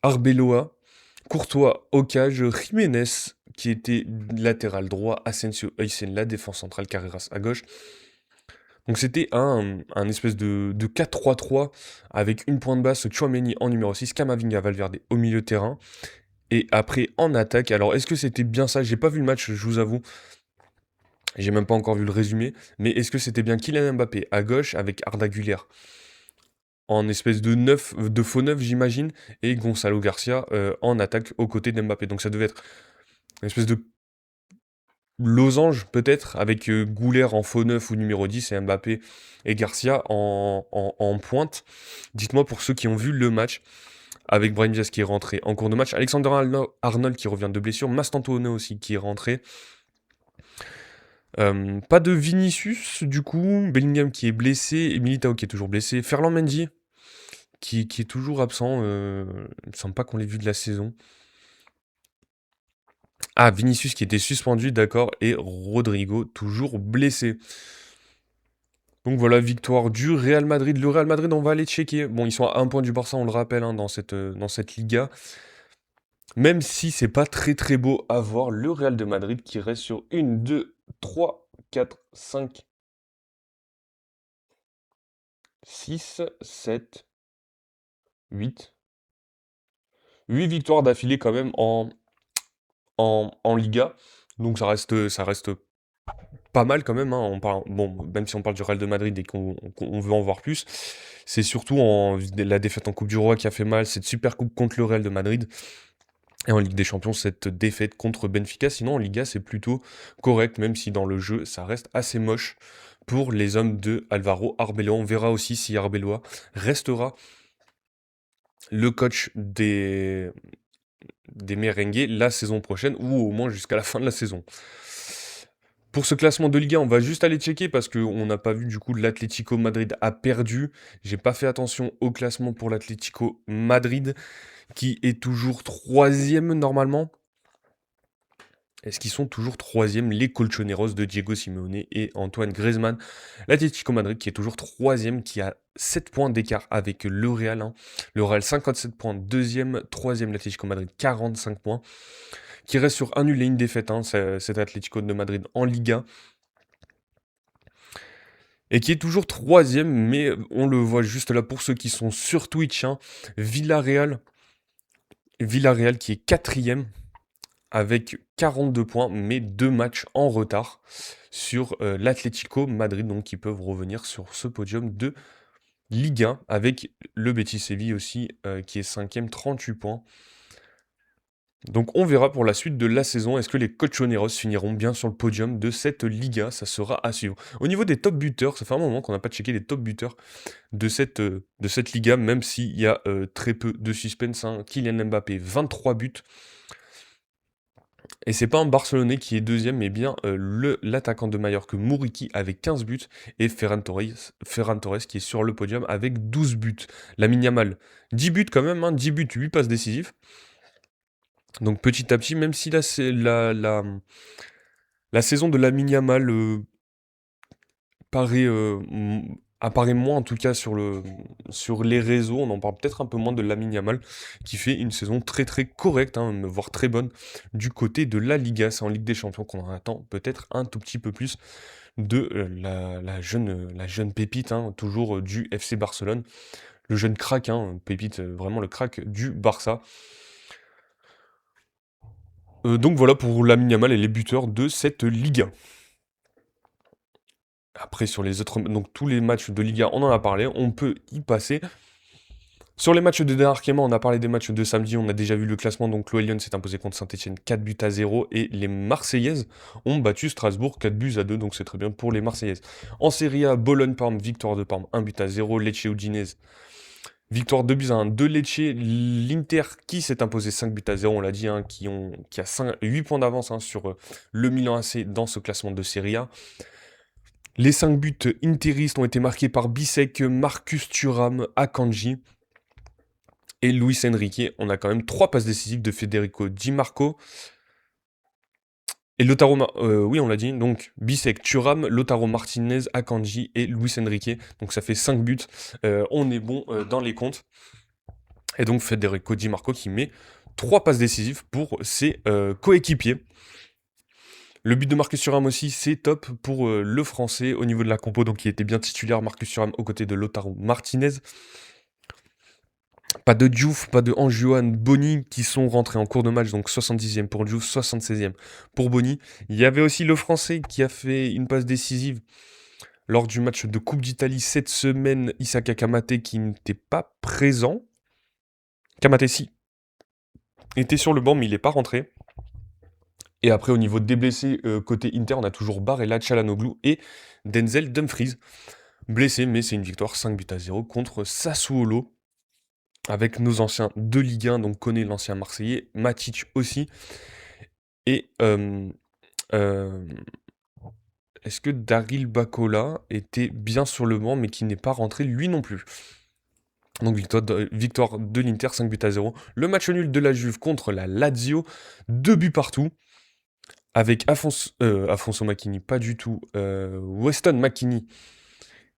S1: Arbeloa, Courtois au cage, Jiménez qui était latéral droit, Asensio, Aysen la défense centrale, Carreras à gauche. Donc c'était un espèce de 4-3-3 avec une pointe basse, Tchouaméni en numéro 6, Camavinga, Valverde au milieu de terrain. Et après en attaque, alors est-ce que c'était bien ça? J'ai pas vu le match, je vous avoue. J'ai même pas encore vu le résumé. Mais est-ce que c'était bien Kylian Mbappé à gauche avec Arda Güler en espèce de neuf, de faux neuf j'imagine, et Gonzalo Garcia en attaque aux côtés d'Mbappé. Donc ça devait être une espèce de losange peut-être, avec Gouler en faux neuf ou numéro 10 et Mbappé et Garcia en pointe. Dites-moi pour ceux qui ont vu le match, avec Brahim Diaz qui est rentré en cours de match, Alexander Arnold qui revient de blessure, Mastantuono aussi qui est rentré. Pas de Vinicius du coup, Bellingham qui est blessé, et Militao qui est toujours blessé, Ferland Mendy qui est toujours absent, il me semble pas qu'on l'ait vu de la saison. Ah, Vinicius qui était suspendu, d'accord, et Rodrigo toujours blessé. Donc voilà, victoire du Real Madrid. Le Real Madrid, on va aller checker. Bon, ils sont à 1 point du Barça, on le rappelle, hein, dans cette Liga. Même si c'est pas très très beau à voir, le Real de Madrid qui reste sur 1, 2, 3, 4, 5, 6, 7, 8. 8 victoires d'affilée quand même en Liga. Donc ça reste pas mal quand même, hein. Bon, même si on parle du Real de Madrid et qu'on veut en voir plus, c'est surtout la défaite en Coupe du Roi qui a fait mal, cette super coupe contre le Real de Madrid. Et en Ligue des Champions, cette défaite contre Benfica. Sinon, en Liga, c'est plutôt correct, même si dans le jeu, ça reste assez moche pour les hommes de Alvaro Arbeloa. On verra aussi si Arbeloa restera le coach des merengues la saison prochaine, ou au moins jusqu'à la fin de la saison. Pour ce classement de Liga, on va juste aller checker parce qu'on n'a pas vu du coup l'Atlético Madrid a perdu. J'ai pas fait attention au classement pour l'Atlético Madrid qui est toujours troisième normalement. Est-ce qu'ils sont toujours troisième, les Colchoneros de Diego Simeone et Antoine Griezmann? L'Atlético Madrid qui est toujours troisième, qui a 7 points d'écart avec le Real, hein. Le Real 57 points, deuxième, troisième l'Atlético Madrid 45 points, qui reste sur un nul et une défaite, hein, cet Atlético de Madrid en Liga, et qui est toujours troisième, mais on le voit juste là pour ceux qui sont sur Twitch, hein, Villarreal, Villarreal qui est quatrième, avec 42 points, mais 2 matchs en retard sur l'Atlético Madrid, donc qui peuvent revenir sur ce podium de Ligue 1, avec le Betis Séville aussi, qui est 5e, 38 points. Donc on verra pour la suite de la saison, est-ce que les Colchoneros finiront bien sur le podium de cette Liga, ça sera à suivre. Au niveau des top buteurs, ça fait un moment qu'on n'a pas checké les top buteurs de cette Liga, même s'il y a très peu de suspense, hein. Kylian Mbappé, 23 buts. Et c'est pas un Barcelonais qui est deuxième, mais bien l'attaquant de Mallorca, Muriqui, avec 15 buts, et Ferran Torres qui est sur le podium avec 12 buts. Lamine Yamal, 10 buts quand même, hein, 10 buts, 8 passes décisives. Donc petit à petit, même si là, c'est la saison de Lamine Yamal paraît, apparaît moins en tout cas sur les réseaux, on en parle peut-être un peu moins de Lamine Yamal, qui fait une saison très très correcte, hein, voire très bonne, du côté de la Liga. C'est en Ligue des Champions qu'on en attend peut-être un tout petit peu plus de la jeune pépite, hein, toujours du FC Barcelone, le jeune crack, hein, pépite, vraiment le crack du Barça. Donc voilà pour Lamine Yamal et les buteurs de cette Liga. Après, sur les autres, donc tous les matchs de Liga, on en a parlé, on peut y passer. Sur les matchs de débarquement, on a parlé des matchs de samedi, on a déjà vu le classement, donc l'OL Lyon s'est imposé contre Saint-Etienne 4 buts à 0, et les Marseillaises ont battu Strasbourg 4 buts à 2, donc c'est très bien pour les Marseillaises. En Serie A, Bologne-Parme, victoire de Parme 1 but à 0, Lecce-Udinese, victoire 2 buts à 1 de Lecce, l'Inter qui s'est imposé 5 buts à 0, on l'a dit, hein, qui a 8 points d'avance, hein, sur le Milan AC dans ce classement de Serie A. Les 5 buts interistes ont été marqués par Bissek, Marcus Thuram, Akanji et Luis Enrique. On a quand même 3 passes décisives de Federico Di Marco. Et oui, on l'a dit, donc Bissek, Thuram, Lautaro Martinez, Akanji et Luis Enrique. Donc ça fait 5 buts. On est bon dans les comptes. Et donc Federico Di Marco qui met 3 passes décisives pour ses coéquipiers. Le but de Marcus Thuram aussi, c'est top pour le français au niveau de la compo, donc il était bien titulaire, Marcus Thuram aux côtés de Lautaro Martinez. Pas de Diouf, pas de Anjuan, Boni qui sont rentrés en cours de match, donc 70e pour Diouf, 76e pour Boni. Il y avait aussi le français qui a fait une passe décisive lors du match de Coupe d'Italie cette semaine, Isaka Kamate qui n'était pas présent. Kamate si, était sur le banc mais il n'est pas rentré. Et après, au niveau des blessés, côté Inter, on a toujours Barella, Çalhanoğlu et Denzel Dumfries. Blessés, mais c'est une victoire 5 buts à 0 contre Sassuolo. Avec nos anciens de Ligue 1, donc Koné, l'ancien Marseillais, Matic aussi. Et est-ce que Daryl Bakola était bien sur le banc, mais qui n'est pas rentré lui non plus? Donc victoire de l'Inter, 5 buts à 0. Le match nul de la Juve contre la Lazio, 2 buts partout. Avec Afonso Macchini, pas du tout, Weston McKennie,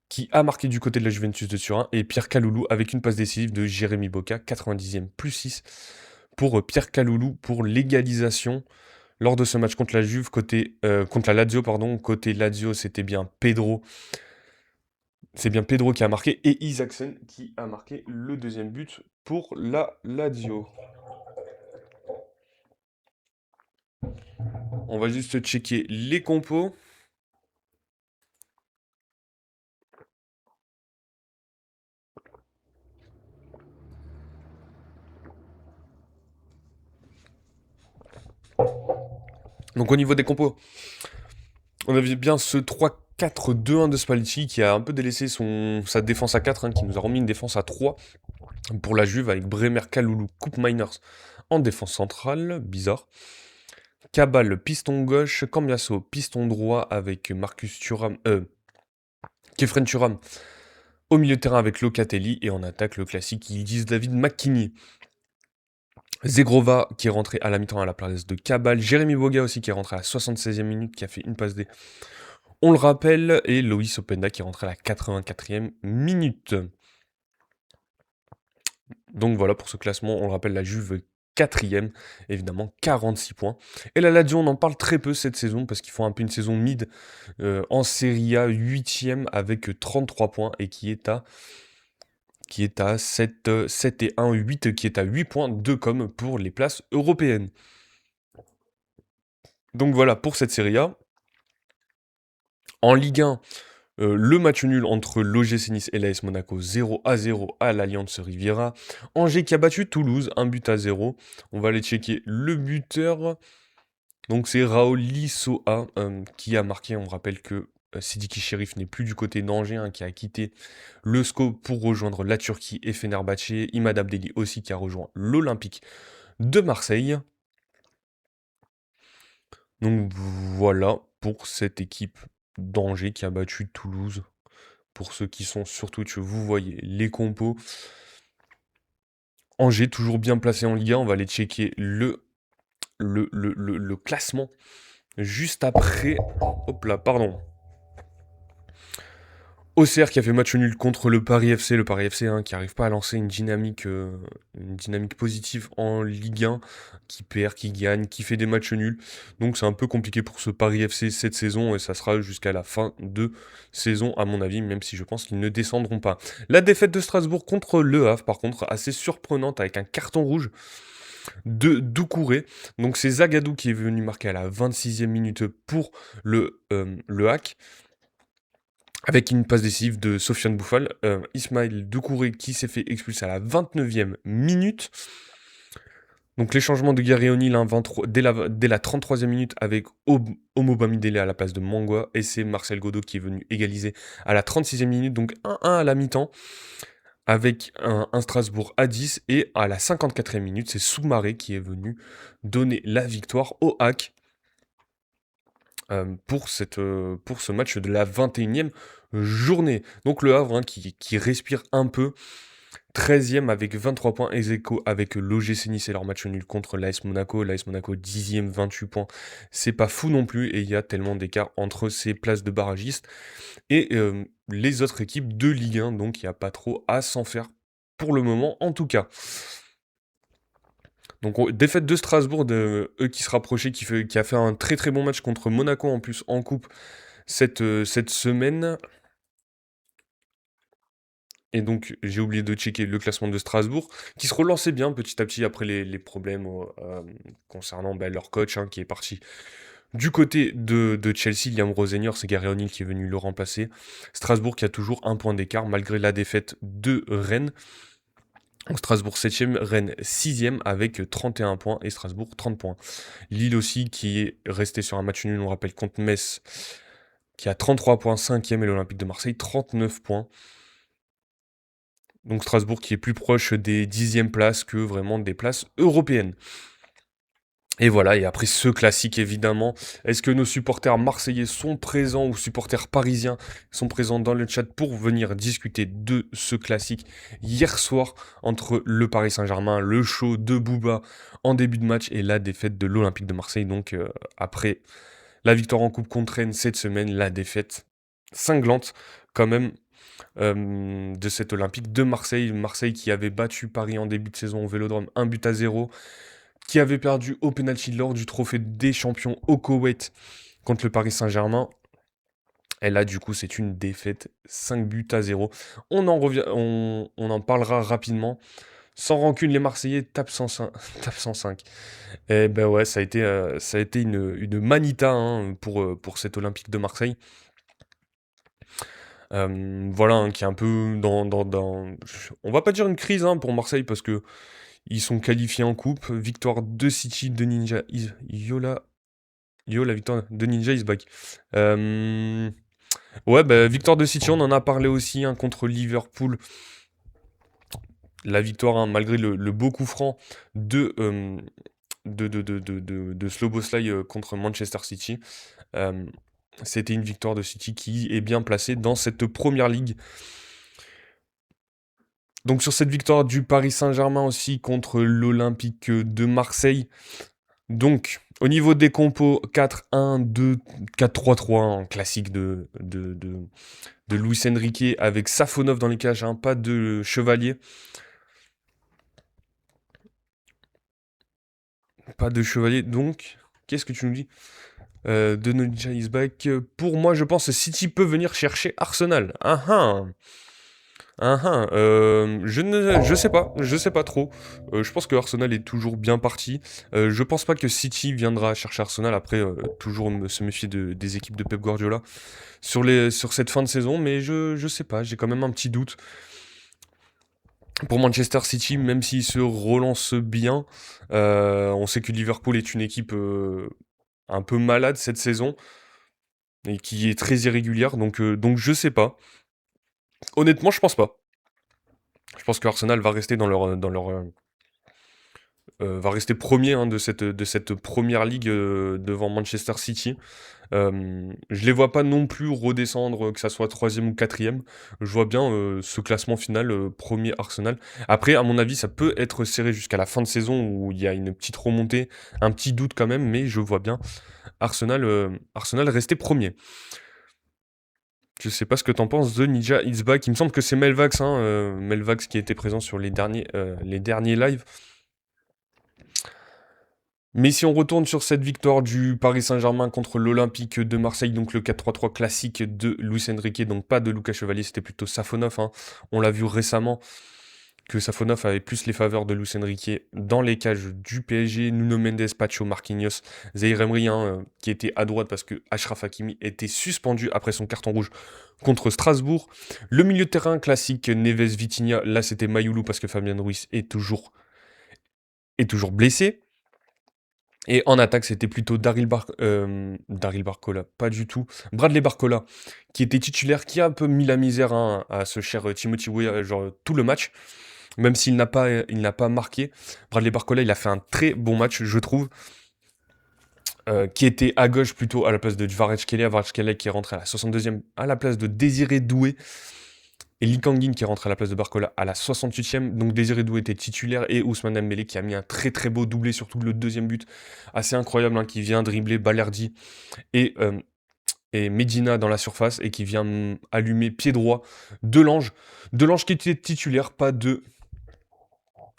S1: qui a marqué du côté de la Juventus de Turin, et Pierre Kaloulou avec une passe décisive de Jérémy Boca, 90e plus 6 pour Pierre Kaloulou pour l'égalisation lors de ce match contre la Juve, contre la Lazio, pardon. Côté Lazio, c'est bien Pedro qui a marqué, et Isaacsen qui a marqué le deuxième but pour la Lazio. On va juste checker les compos. Donc au niveau des compos, on avait bien ce 3-4-2-1 de Spalletti qui a un peu délaissé sa défense à 4, hein, qui nous a remis une défense à 3 pour la Juve avec Bremer, Kaloulou, Coupe Miners en défense centrale, bizarre. Cabal, piston gauche, Cambiasso, piston droit avec Marcus Thuram, Kefren Thuram au milieu de terrain avec Locatelli, et en attaque le classique Yildiz David McKinney. Zegrova qui est rentré à la mi-temps à la place de Cabal. Jérémy Boga aussi qui est rentré à la 76e minute, qui a fait une passe D. On le rappelle. Et Loïs Openda qui est rentré à la 84e minute. Donc voilà pour ce classement. On le rappelle, la Juve 4e, évidemment, 46 points. Et la Lazio, on en parle très peu cette saison parce qu'ils font un peu une saison mid en Serie A, 8e avec 33 points et qui est à 7 et 1, 8, qui est à 8 points de com pour les places européennes. Donc voilà pour cette Serie A. En Ligue 1, le match nul entre l'OGC Nice et l'AS Monaco, 0-0 à l'Alliance Riviera. Angers qui a battu Toulouse, 1-0. On va aller checker le buteur. Donc c'est Raoul Lissoa qui a marqué. On rappelle que Sidiki Chérif n'est plus du côté d'Angers, hein, qui a quitté le SCO pour rejoindre la Turquie et Fenerbahçe. Imad Abdelli aussi qui a rejoint l'Olympique de Marseille. Donc voilà pour cette équipe d'Angers qui a battu Toulouse. Pour ceux qui sont sur Twitch, vous voyez les compos. Angers toujours bien placé en Liga. On va aller checker le classement juste après. Hop là, pardon. Auxerre qui a fait match nul contre le Paris FC. Le Paris FC, hein, qui n'arrive pas à lancer une dynamique positive en Ligue 1, qui perd, qui gagne, qui fait des matchs nuls. Donc c'est un peu compliqué pour ce Paris FC cette saison et ça sera jusqu'à la fin de saison à mon avis, même si je pense qu'ils ne descendront pas. La défaite de Strasbourg contre Le Havre, par contre, assez surprenante avec un carton rouge de Doucouré. Donc c'est Zagadou qui est venu marquer à la 26e minute pour le Hack. Avec une passe décisive de Sofiane Bouffal. Ismaël Doucouré qui s'est fait expulser à la 29e minute. Donc les changements de Garioni dès la 33e minute avec Omo Bamidele à la place de Mangwa. Et c'est Marcel Godot qui est venu égaliser à la 36e minute. Donc 1-1 à la mi-temps. Avec un Strasbourg à 10. Et à la 54e minute, c'est Soumaré qui est venu donner la victoire au Hack. Pour ce match de la 21e journée. Donc le Havre, hein, qui respire un peu. 13e avec 23 points, ex-aequo avec l'OGC Nice et leur match nul contre l'AS Monaco. L'AS Monaco 10e, 28 points. C'est pas fou non plus et il y a tellement d'écart entre ces places de barragistes et les autres équipes de Ligue 1. Donc il n'y a pas trop à s'en faire pour le moment en tout cas. Donc défaite de Strasbourg, eux qui se rapprochaient, qui a fait un très très bon match contre Monaco en plus en coupe cette semaine. Et donc j'ai oublié de checker le classement de Strasbourg, qui se relançait bien petit à petit après les problèmes concernant leur coach, hein, qui est parti du côté de Chelsea. Liam Rosenior, c'est Gary O'Neill qui est venu le remplacer. Strasbourg qui a toujours un point d'écart malgré la défaite de Rennes. Donc Strasbourg 7e, Rennes 6e avec 31 points et Strasbourg 30 points. Lille aussi qui est resté sur un match nul, on rappelle, contre Metz, qui a 33 points, 5e, et l'Olympique de Marseille 39 points. Donc Strasbourg qui est plus proche des 10e places que vraiment des places européennes. Et voilà, et après ce classique évidemment, est-ce que nos supporters marseillais sont présents ou supporters parisiens sont présents dans le chat pour venir discuter de ce classique hier soir entre le Paris Saint-Germain, le show de Booba en début de match et la défaite de l'Olympique de Marseille. Donc après la victoire en coupe contre Rennes cette semaine, la défaite cinglante quand même de cet Olympique de Marseille. Marseille qui avait battu Paris en début de saison au Vélodrome 1-0, qui avait perdu au penalty lors du trophée des champions au Koweït contre le Paris Saint-Germain. Et là, du coup, c'est une défaite 5-0. On en parlera rapidement. Sans rancune, les Marseillais tapent 105. Tapent 105. Et ben ouais, ça a été une manita, hein, pour cet Olympique de Marseille. Voilà, hein, qui est un peu on va pas dire une crise, hein, pour Marseille, parce que ils sont qualifiés en coupe. Victoire de City, de Ninja. La victoire de Ninja is back. Ouais, bah, victoire de City, on en a parlé aussi, hein, contre Liverpool. La victoire, hein, malgré le beau coup franc de Szoboszlai contre Manchester City. C'était une victoire de City qui est bien placée dans cette première ligue. Donc sur cette victoire du Paris Saint-Germain aussi contre l'Olympique de Marseille. Donc, au niveau des compos, 4-1-2, 4-3-3, un classique de Luis Enrique avec Safonov dans les cages, hein, pas de Chevalier. Pas de Chevalier, donc, qu'est-ce que tu nous dis de Nolja is back. Pour moi, je pense que City peut venir chercher Arsenal. Ah ah. Ah ah, je sais pas trop. Je pense que Arsenal est toujours bien parti. Je pense pas que City viendra chercher Arsenal après toujours se méfier des équipes de Pep Guardiola sur cette fin de saison, mais je sais pas, j'ai quand même un petit doute. Pour Manchester City, même s'il se relance bien, on sait que Liverpool est une équipe un peu malade cette saison et qui est très irrégulière, donc je sais pas. Honnêtement, je pense pas. Je pense que Arsenal va rester va rester premier hein, de cette première ligue devant Manchester City. Je les vois pas non plus redescendre, que ça soit troisième ou quatrième. Je vois bien ce classement final, premier Arsenal. Après, à mon avis, ça peut être serré jusqu'à la fin de saison où il y a une petite remontée, un petit doute quand même, mais je vois bien Arsenal rester premier. Je sais pas ce que t'en penses de Ninja It's Back. Il me semble que c'est Melvax, hein, Melvax qui était présent sur les derniers lives. Mais si on retourne sur cette victoire du Paris Saint-Germain contre l'Olympique de Marseille, donc le 4-3-3 classique de Luis Enrique, donc pas de Lucas Chevalier, c'était plutôt Safonov, hein. On l'a vu récemment que Safonov avait plus les faveurs de Luis Enrique dans les cages du PSG. Nuno Mendes, Pacho, Marquinhos, Zaïre Emery, hein, qui était à droite parce que Achraf Hakimi était suspendu après son carton rouge contre Strasbourg. Le milieu de terrain classique, Neves, Vitinha, là c'était Mayoulou parce que Fabien Ruiz est toujours blessé. Et en attaque, c'était plutôt Daryl Barcola, pas du tout. Bradley Barcola, qui était titulaire, qui a un peu mis la misère hein, à ce cher Timothy Weah, genre tout le match, même s'il il n'a pas marqué. Bradley Barcola, il a fait un très bon match, je trouve, qui était à gauche plutôt à la place de Kvaratskhelia qui est rentré à la 62e à la place de Désiré Doué. Et Lee Kang-in qui rentre à la place de Barcola à la 68e. Donc Désiré Doué était titulaire et Ousmane Dembélé qui a mis un très très beau doublé, surtout le deuxième but. Assez incroyable, hein, qui vient dribbler Balerdi et, Medina dans la surface et qui vient allumer pied droit Delange. Delange qui était titulaire, pas de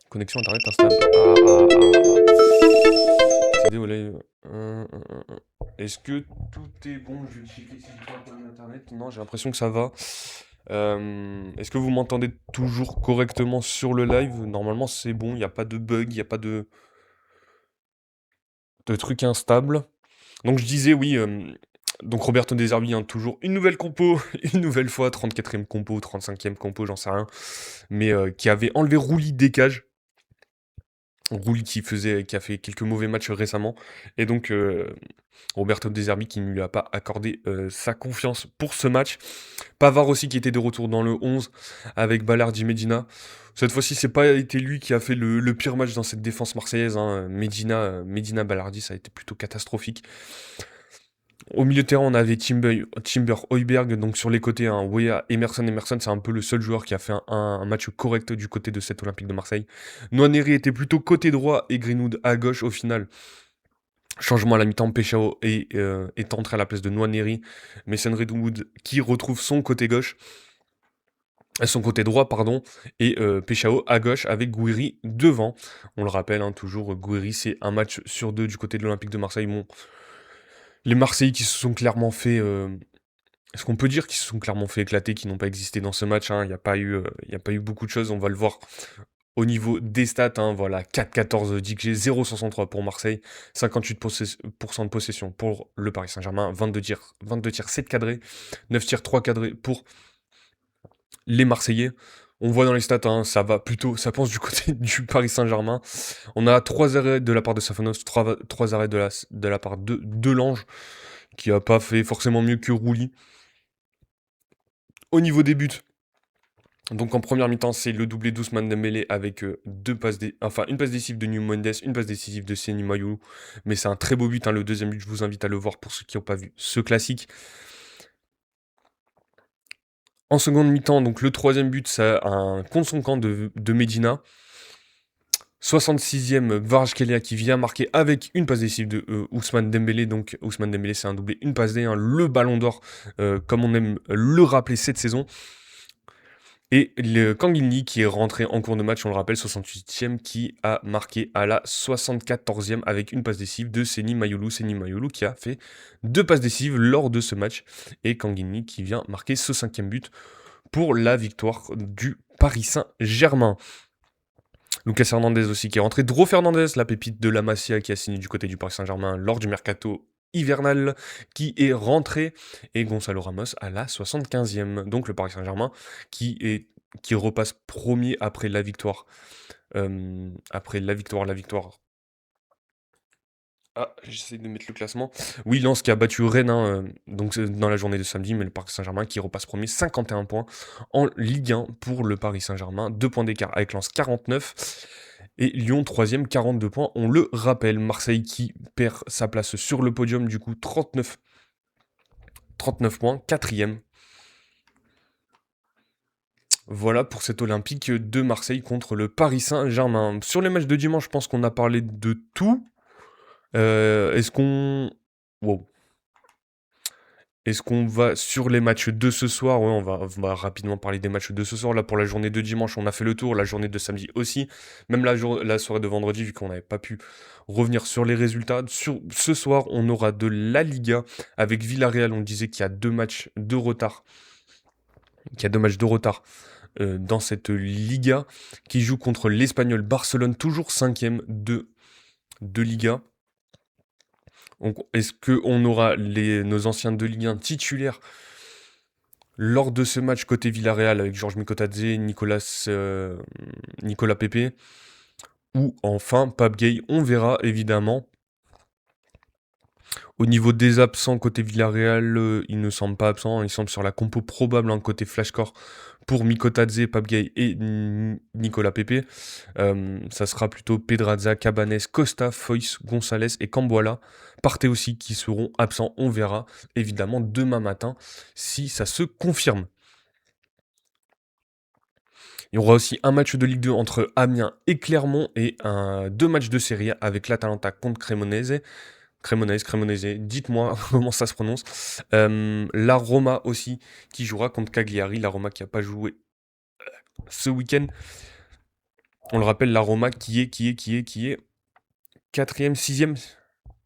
S1: connexion internet instable. Désolé. Est-ce que tout est bon? Je vais checker si j'ai pas de problème internet. Non, j'ai l'impression que ça va. Est-ce que vous m'entendez toujours correctement sur le live? Normalement, c'est bon, il n'y a pas de bug, il n'y a pas de truc instable. Donc je disais, oui, donc Roberto De Zerbi, hein, toujours une nouvelle compo, une nouvelle fois, 34e compo, 35e compo, j'en sais rien, mais qui avait enlevé Rouli des cages. Rouli qui a fait quelques mauvais matchs récemment, et donc Roberto De Zerbi qui ne lui a pas accordé sa confiance pour ce match. Pavard aussi qui était de retour dans le 11 avec Balardi Medina. Cette fois-ci, c'est pas été lui qui a fait le pire match dans cette défense marseillaise, hein. Medina Balardi, ça a été plutôt catastrophique. Au milieu de terrain, on avait Timber Højbjerg, donc sur les côtés, hein, Weah, Emerson. Emerson, c'est un peu le seul joueur qui a fait un match correct du côté de cet Olympique de Marseille. Nwaneri était plutôt côté droit et Greenwood à gauche au final. Changement à la mi-temps, Peshao est entré à la place de Nwaneri. Mason Redwood qui retrouve son côté gauche. Son côté droit, pardon, et Peshao à gauche avec Gouiri devant. On le rappelle, hein, toujours, Gouiri, c'est un match sur deux du côté de l'Olympique de Marseille. Bon, les Marseillais qui se sont clairement fait... Est-ce qu'on peut dire qu'ils se sont clairement fait éclater, qui n'ont pas existé dans ce match, hein. Il n'y a pas eu beaucoup de choses, on va le voir au niveau des stats, hein, voilà, 4-14 d'XG, 0,63 pour Marseille, 58% de possession pour le Paris Saint-Germain, 22 tirs 7 cadrés, 9 tirs 3 cadrés pour les Marseillais. On voit dans les stats, hein, ça pense du côté du Paris Saint-Germain. On a 3 arrêts de la part de Safonov, 3 arrêts de la part de Delange, qui a pas fait forcément mieux que Rouli. Au niveau des buts, donc en première mi-temps, c'est le doublé d'Ousmane Dembélé avec une passe décisive de Nuno Mendes, une passe décisive de Seny Mayoulou. Mais c'est un très beau but, hein, le deuxième but, je vous invite à le voir pour ceux qui n'ont pas vu ce classique. En seconde mi-temps, donc le troisième but, c'est un contre son camp de Medina. 66e, Kvaratskhelia qui vient marquer avec une passe décisive de Ousmane Dembélé. Donc Ousmane Dembélé, c'est un doublé, une passe D, hein, le ballon d'or, comme on aime le rappeler cette saison. Et le Kangin qui est rentré en cours de match, on le rappelle, 68e, qui a marqué à la 74e avec une passe décisive de Seny Mayulu. Seny Mayulu qui a fait 2 passes décisives lors de ce match. Et Kangin qui vient marquer ce 5e but pour la victoire du Paris Saint-Germain. Lucas Hernandez aussi qui est rentré. Dro Fernandez, la pépite de la Masia qui a signé du côté du Paris Saint-Germain lors du mercato hivernal qui est rentré. Et Gonzalo Ramos à la 75e. Donc le Paris Saint-Germain qui repasse premier après la victoire. La victoire. Ah, j'essaie de mettre le classement. Oui, Lens qui a battu Rennes donc dans la journée de samedi, mais le Paris Saint-Germain qui repasse premier, 51 points en Ligue 1 pour le Paris Saint-Germain. 2 points d'écart avec Lens 49 et Lyon 3e, 42 points. On le rappelle, Marseille qui perd sa place sur le podium, du coup 39 points, 4e. Voilà pour cet Olympique de Marseille contre le Paris Saint-Germain. Sur les matchs de dimanche, je pense qu'on a parlé de tout. Est-ce qu'on... Wow. Est-ce qu'on va sur les matchs de ce soir? Ouais, on va rapidement parler des matchs de ce soir. Là, pour la journée de dimanche, on a fait le tour. La journée de samedi aussi. Même la soirée de vendredi, vu qu'on n'avait pas pu revenir sur les résultats. Sur ce soir, on aura de la Liga avec Villarreal. On disait qu'il y a 2 matchs de retard. Dans cette Liga qui joue contre l'Espagnol Barcelone, toujours 5e de Liga. Donc, est-ce qu'on aura nos anciens de Ligue 1 titulaires lors de ce match côté Villarreal avec Georges Mikotadze, Nicolas Pepe ou enfin Pape Gueye? On verra évidemment. Au niveau des absents côté Villarreal, il ne semble pas absent, il semble sur la compo probable côté Flashcore pour Mikotadze, Pape Gueye et Nicolas Pepe. Ça sera plutôt Pedraza, Cabanes, Costa, Foyce, Gonzalez et Camboala. Partey aussi qui seront absents, on verra évidemment demain matin si ça se confirme. Il y aura aussi un match de Ligue 2 entre Amiens et Clermont et 2 matchs de Serie A avec l'Atalanta contre Cremonese, dites-moi comment ça se prononce. La Roma aussi qui jouera contre Cagliari, la Roma qui n'a pas joué ce week-end. On le rappelle, la Roma qui est 4e, 6e,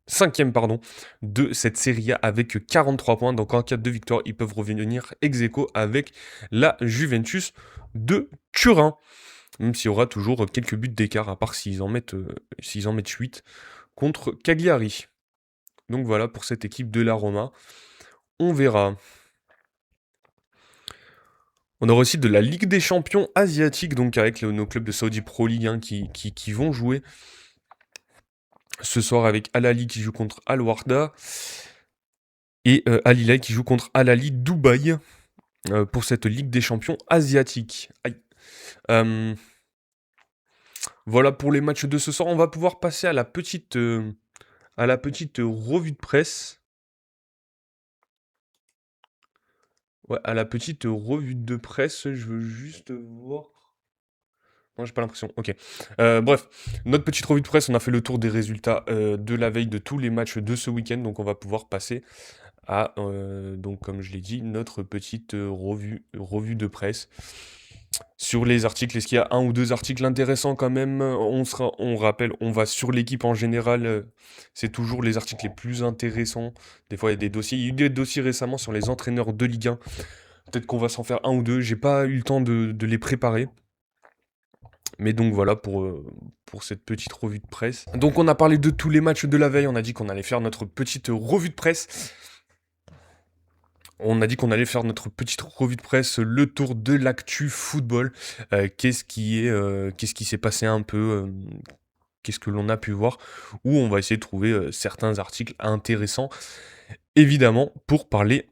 S1: 5e de cette Serie A avec 43 points. Donc en cas de victoire, ils peuvent revenir ex aequo avec la Juventus de Turin. Même s'il y aura toujours quelques buts d'écart, à part s'ils en mettent 8 contre Cagliari. Donc voilà pour cette équipe de la Roma. On verra. On aura aussi de la Ligue des Champions asiatiques, donc avec nos clubs de Saudi Pro League qui vont jouer ce soir avec Al Ahly qui joue contre Al Warda et Al Hilal qui joue contre Al Ahly Dubaï pour cette Ligue des Champions asiatiques. Voilà pour les matchs de ce soir. On va pouvoir passer à la petite revue de presse. Ouais, à la petite revue de presse, je veux juste voir. Non, j'ai pas l'impression. Ok. Bref, notre petite revue de presse, on a fait le tour des résultats de la veille de tous les matchs de ce week-end. Donc, on va pouvoir passer à, donc, comme je l'ai dit, notre petite revue de presse. Sur les articles, est-ce qu'il y a 1 ou 2 articles intéressants quand même? On rappelle, on va sur l'équipe en général. C'est toujours les articles les plus intéressants. Des fois, il y a des dossiers. Il y a eu des dossiers récemment sur les entraîneurs de Ligue 1. Peut-être qu'on va s'en faire 1 ou 2. J'ai pas eu le temps de les préparer. Mais donc voilà pour cette petite revue de presse. Donc on a parlé de tous les matchs de la veille. On a dit qu'on allait faire notre petite revue de presse. On a dit qu'on allait faire notre petite revue de presse, le tour de l'actu football. Qu'est-ce qui s'est passé un peu, qu'est-ce que l'on a pu voir, où on va essayer de trouver certains articles intéressants, évidemment, pour parler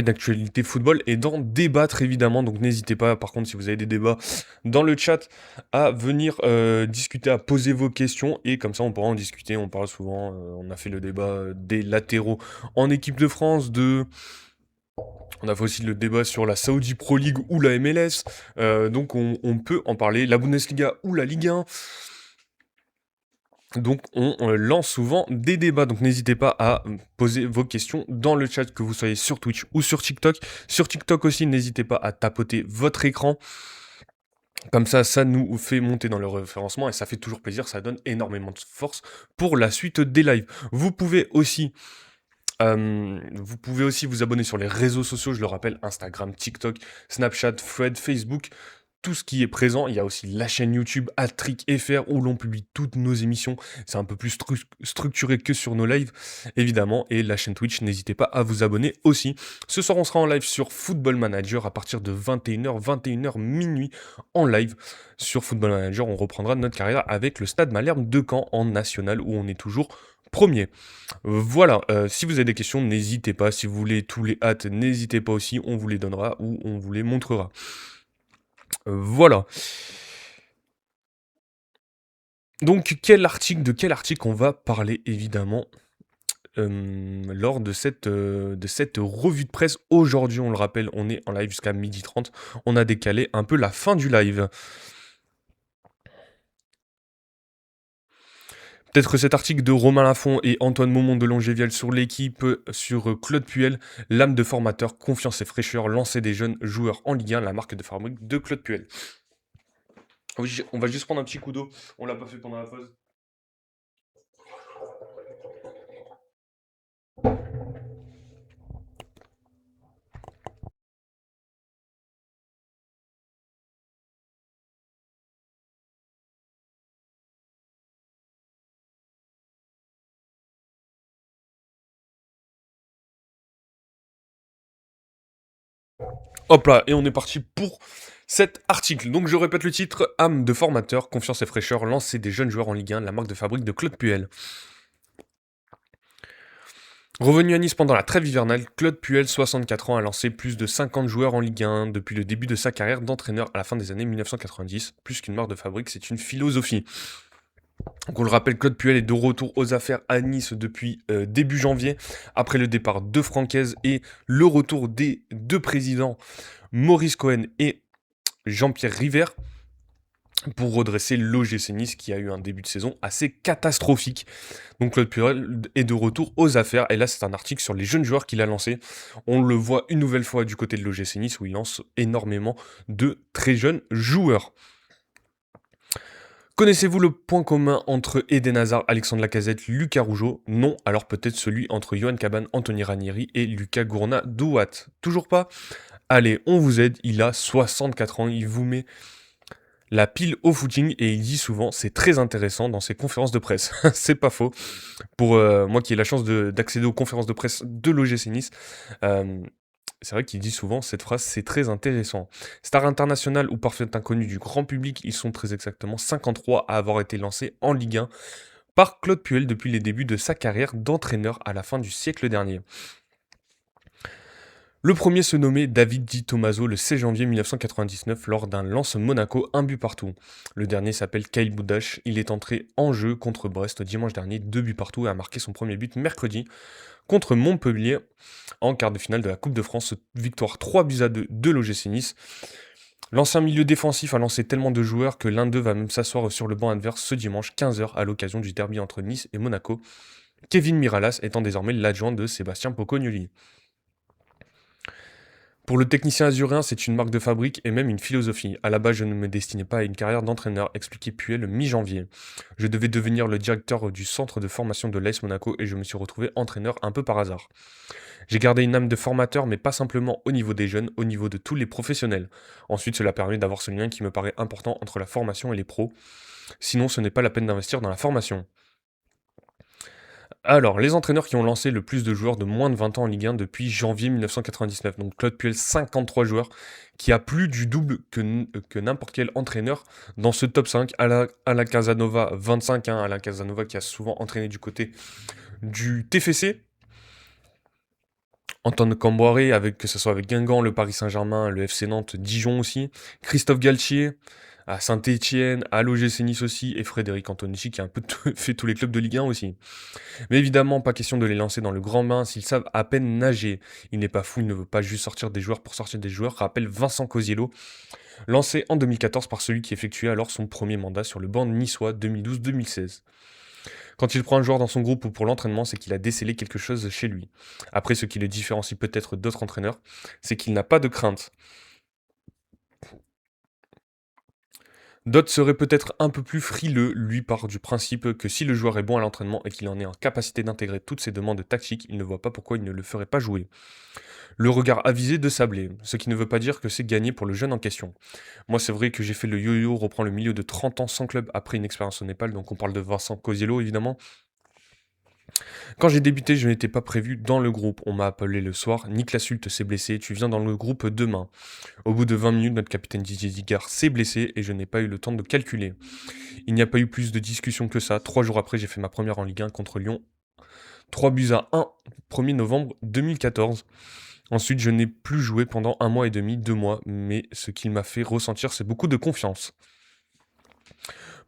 S1: d'actualité football et d'en débattre évidemment. Donc n'hésitez pas, par contre, si vous avez des débats dans le chat, à venir discuter, à poser vos questions et comme ça on pourra en discuter. On parle souvent, on a fait le débat des latéraux en équipe de France, On a fait aussi le débat sur la Saudi Pro League ou la MLS, donc on peut en parler. La Bundesliga ou la Ligue 1. Donc on lance souvent des débats, donc n'hésitez pas à poser vos questions dans le chat, que vous soyez sur Twitch ou sur TikTok. Sur TikTok aussi, n'hésitez pas à tapoter votre écran. Comme ça nous fait monter dans le référencement et ça fait toujours plaisir, ça donne énormément de force pour la suite des lives. Vous pouvez aussi vous abonner sur les réseaux sociaux, je le rappelle, Instagram, TikTok, Snapchat, Thread, Facebook, tout ce qui est présent. Il y a aussi la chaîne YouTube Hattrick FR où l'on publie toutes nos émissions. C'est un peu plus structuré que sur nos lives, évidemment. Et la chaîne Twitch, n'hésitez pas à vous abonner aussi. Ce soir, on sera en live sur Football Manager à partir de 21h minuit en live. Sur Football Manager, on reprendra notre carrière avec le Stade Malherbe de Caen en national où on est toujours premier. Voilà, si vous avez des questions, n'hésitez pas. Si vous voulez tous les hâtes, n'hésitez pas aussi. On vous les donnera ou on vous les montrera. Voilà. Donc, de quel article on va parler, évidemment, lors de cette revue de presse. Aujourd'hui, on le rappelle, on est en live jusqu'à 12h30. On a décalé un peu la fin du live. Peut-être cet article de Romain Lafont et Antoine Maumont de Longévial sur l'équipe, sur Claude Puel, l'âme de formateur, confiance et fraîcheur, lancer des jeunes joueurs en Ligue 1, la marque de fabrique de Claude Puel. Oui, on va juste prendre un petit coup d'eau, on l'a pas fait pendant la pause. Hop là, et on est parti pour cet article. Donc je répète le titre, âme de formateur, confiance et fraîcheur, lancer des jeunes joueurs en Ligue 1, la marque de fabrique de Claude Puel. Revenu à Nice pendant la trêve hivernale, Claude Puel, 64 ans, a lancé plus de 50 joueurs en Ligue 1 depuis le début de sa carrière d'entraîneur à la fin des années 1990. Plus qu'une marque de fabrique, c'est une philosophie. Donc on le rappelle, Claude Puel est de retour aux affaires à Nice depuis début janvier, après le départ de Francaise et le retour des deux présidents, Maurice Cohen et Jean-Pierre River, pour redresser l'OGC Nice qui a eu un début de saison assez catastrophique. Donc Claude Puel est de retour aux affaires, et là c'est un article sur les jeunes joueurs qu'il a lancé. On le voit une nouvelle fois du côté de l'OGC Nice où il lance énormément de très jeunes joueurs. Connaissez-vous le point commun entre Eden Hazard, Alexandre Lacazette, Lucas Rougeau? Non, alors peut-être celui entre Johan Caban, Anthony Ranieri et Lucas Gourna-Douat. Toujours pas? Allez, on vous aide, il a 64 ans, il vous met la pile au footing et il dit souvent, c'est très intéressant dans ses conférences de presse. C'est pas faux. Pour moi qui ai la chance d'accéder aux conférences de presse de l'OGC Nice, c'est vrai qu'il dit souvent cette phrase, c'est très intéressant. Star international ou parfait inconnu du grand public, ils sont très exactement 53 à avoir été lancés en Ligue 1 par Claude Puel depuis les débuts de sa carrière d'entraîneur à la fin du siècle dernier. Le premier se nommait David Di Tommaso le 16 janvier 1999 lors d'un lance Monaco, un but partout. Le dernier s'appelle Kyle Boudache, il est entré en jeu contre Brest dimanche dernier, 2 buts partout et a marqué son premier but mercredi contre Montpellier en quart de finale de la Coupe de France, victoire 3-2 de l'OGC Nice. L'ancien milieu défensif a lancé tellement de joueurs que l'un d'eux va même s'asseoir sur le banc adverse ce dimanche 15h à l'occasion du derby entre Nice et Monaco, Kevin Miralas étant désormais l'adjoint de Sébastien Pocognoli. Pour le technicien azuréen, c'est une marque de fabrique et même une philosophie. À la base, je ne me destinais pas à une carrière d'entraîneur, expliquait Puel mi-janvier. Je devais devenir le directeur du centre de formation de l'AS Monaco et je me suis retrouvé entraîneur un peu par hasard. J'ai gardé une âme de formateur, mais pas simplement au niveau des jeunes, au niveau de tous les professionnels. Ensuite, cela permet d'avoir ce lien qui me paraît important entre la formation et les pros. Sinon, ce n'est pas la peine d'investir dans la formation. Alors, les entraîneurs qui ont lancé le plus de joueurs de moins de 20 ans en Ligue 1 depuis janvier 1999. Donc Claude Puel, 53 joueurs, qui a plus du double que n'importe quel entraîneur dans ce top 5. Alain Casanova, 25, hein, Alain Casanova qui a souvent entraîné du côté du TFC. Antoine Camboiré, que ce soit avec Guingamp, le Paris Saint-Germain, le FC Nantes, Dijon aussi. Christophe Galtier, à Saint-Étienne, à l'OGC Nice aussi, et Frédéric Antonucci qui a un peu fait tous les clubs de Ligue 1 aussi. Mais évidemment, pas question de les lancer dans le grand bain s'ils savent à peine nager. Il n'est pas fou, il ne veut pas juste sortir des joueurs pour sortir des joueurs, rappelle Vincent Cosiello, lancé en 2014 par celui qui effectuait alors son premier mandat sur le banc niçois 2012-2016. Quand il prend un joueur dans son groupe ou pour l'entraînement, c'est qu'il a décelé quelque chose chez lui. Après, ce qui le différencie peut-être d'autres entraîneurs, c'est qu'il n'a pas de crainte. D'autres seraient peut-être un peu plus frileux, lui part du principe que si le joueur est bon à l'entraînement et qu'il en est en capacité d'intégrer toutes ses demandes tactiques, il ne voit pas pourquoi il ne le ferait pas jouer. Le regard avisé de Sablé, ce qui ne veut pas dire que c'est gagné pour le jeune en question. Moi c'est vrai que j'ai fait le yo-yo, reprend le milieu de 30 ans sans club après une expérience au Népal, donc on parle de Vincent Cosiello évidemment. Quand j'ai débuté, je n'étais pas prévu dans le groupe. On m'a appelé le soir, Nick Lassulte s'est blessé, tu viens dans le groupe demain. Au bout de 20 minutes, notre capitaine Didier Digard s'est blessé et je n'ai pas eu le temps de calculer. Il n'y a pas eu plus de discussion que ça. 3 jours après, j'ai fait ma première en Ligue 1 contre Lyon. 3-1, 1er novembre 2014. Ensuite, je n'ai plus joué pendant 1 mois et demi, 2 mois, mais ce qu'il m'a fait ressentir, c'est beaucoup de confiance.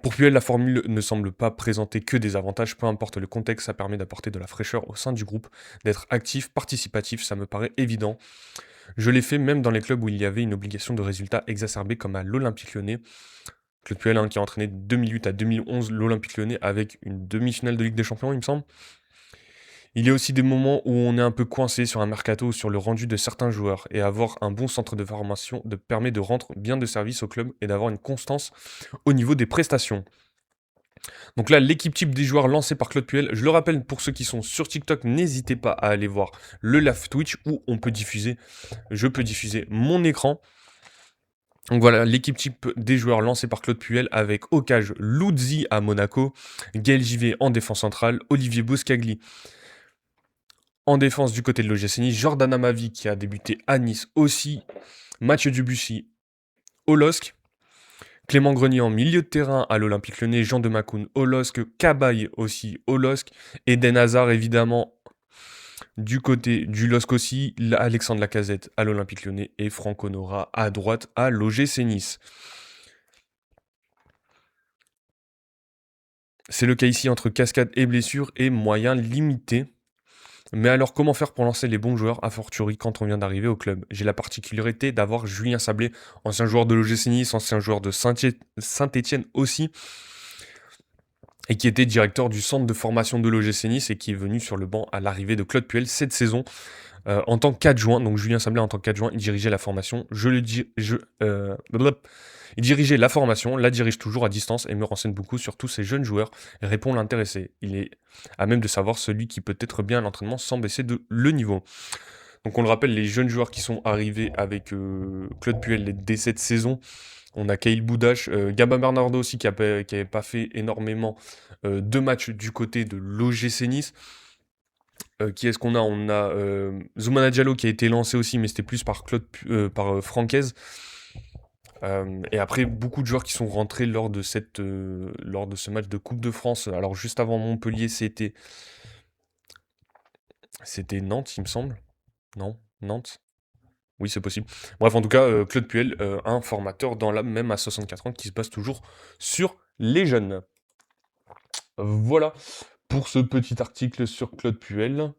S1: Pour Puel, la formule ne semble pas présenter que des avantages, peu importe le contexte, ça permet d'apporter de la fraîcheur au sein du groupe, d'être actif, participatif, ça me paraît évident. Je l'ai fait même dans les clubs où il y avait une obligation de résultat exacerbée comme à l'Olympique Lyonnais. Claude Puel qui a entraîné de 2008 à 2011 l'Olympique Lyonnais avec une demi-finale de Ligue des Champions, il me semble. Il y a aussi des moments où on est un peu coincé sur un mercato ou sur le rendu de certains joueurs, et avoir un bon centre de formation permet de rendre bien de service au club et d'avoir une constance au niveau des prestations. Donc là, l'équipe type des joueurs lancés par Claude Puel, je le rappelle pour ceux qui sont sur TikTok, n'hésitez pas à aller voir le live Twitch où je peux diffuser mon écran. Donc voilà, l'équipe type des joueurs lancés par Claude Puel avec au cage Luzzi à Monaco, Gaël Givet en défense centrale, Olivier Boscagli en défense du côté de l'OGC Nice, Jordan Amavi qui a débuté à Nice aussi, Mathieu Debussy au LOSC, Clément Grenier en milieu de terrain à l'Olympique Lyonnais, Jean de Macoun au LOSC, Cabaye aussi au LOSC, Eden Hazard évidemment du côté du LOSC aussi, Alexandre Lacazette à l'Olympique Lyonnais et Franck Honora à droite à l'OGC Nice. C'est le cas ici entre cascade et blessure et moyens limités. Mais alors, comment faire pour lancer les bons joueurs, a fortiori quand on vient d'arriver au club? J'ai la particularité d'avoir Julien Sablé, ancien joueur de l'OGC Nice, ancien joueur de Saint-Étienne aussi, et qui était directeur du centre de formation de l'OGC Nice et qui est venu sur le banc à l'arrivée de Claude Puel cette saison en tant qu'adjoint. Donc Julien Sablé en tant qu'adjoint, il dirigeait la formation. Il dirigeait la formation, la dirige toujours à distance et me renseigne beaucoup sur tous ces jeunes joueurs et répond l'intéressé. Il est à même de savoir celui qui peut être bien à l'entraînement sans baisser le niveau. Donc on le rappelle, les jeunes joueurs qui sont arrivés avec Claude Puel dès cette saison, on a Kaïl Boudache, Gaba Bernardo aussi qui avait pas fait énormément de matchs du côté de l'OGC Nice. Qui est-ce qu'on a? On a Zoumana Diallo qui a été lancé aussi, mais c'était plus par Francaise. Et après, beaucoup de joueurs qui sont rentrés lors de ce match de Coupe de France. Alors, juste avant Montpellier, c'était Nantes, il me semble. Non? Nantes? Oui, c'est possible. Bref, en tout cas, Claude Puel, un formateur dans l'âme, même à 64 ans, qui se base toujours sur les jeunes. Voilà pour ce petit article sur Claude Puel.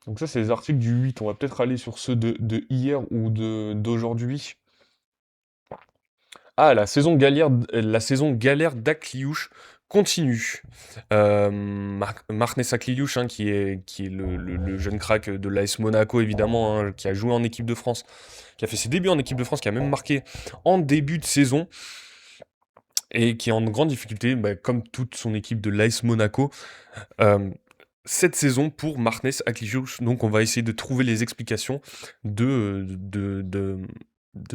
S1: Donc ça, c'est les articles du 8. On va peut-être aller sur ceux de hier ou d'aujourd'hui. Ah, la saison galère d'Akliouche continue. Marnes Akliouche, hein, qui est le jeune crack de l'AS Monaco, évidemment, hein, qui a joué en équipe de France, qui a fait ses débuts en équipe de France, qui a même marqué en début de saison, et qui est en grande difficulté, bah, comme toute son équipe de l'AS Monaco. Cette saison pour Marnes Akliouche. Donc on va essayer de trouver les explications de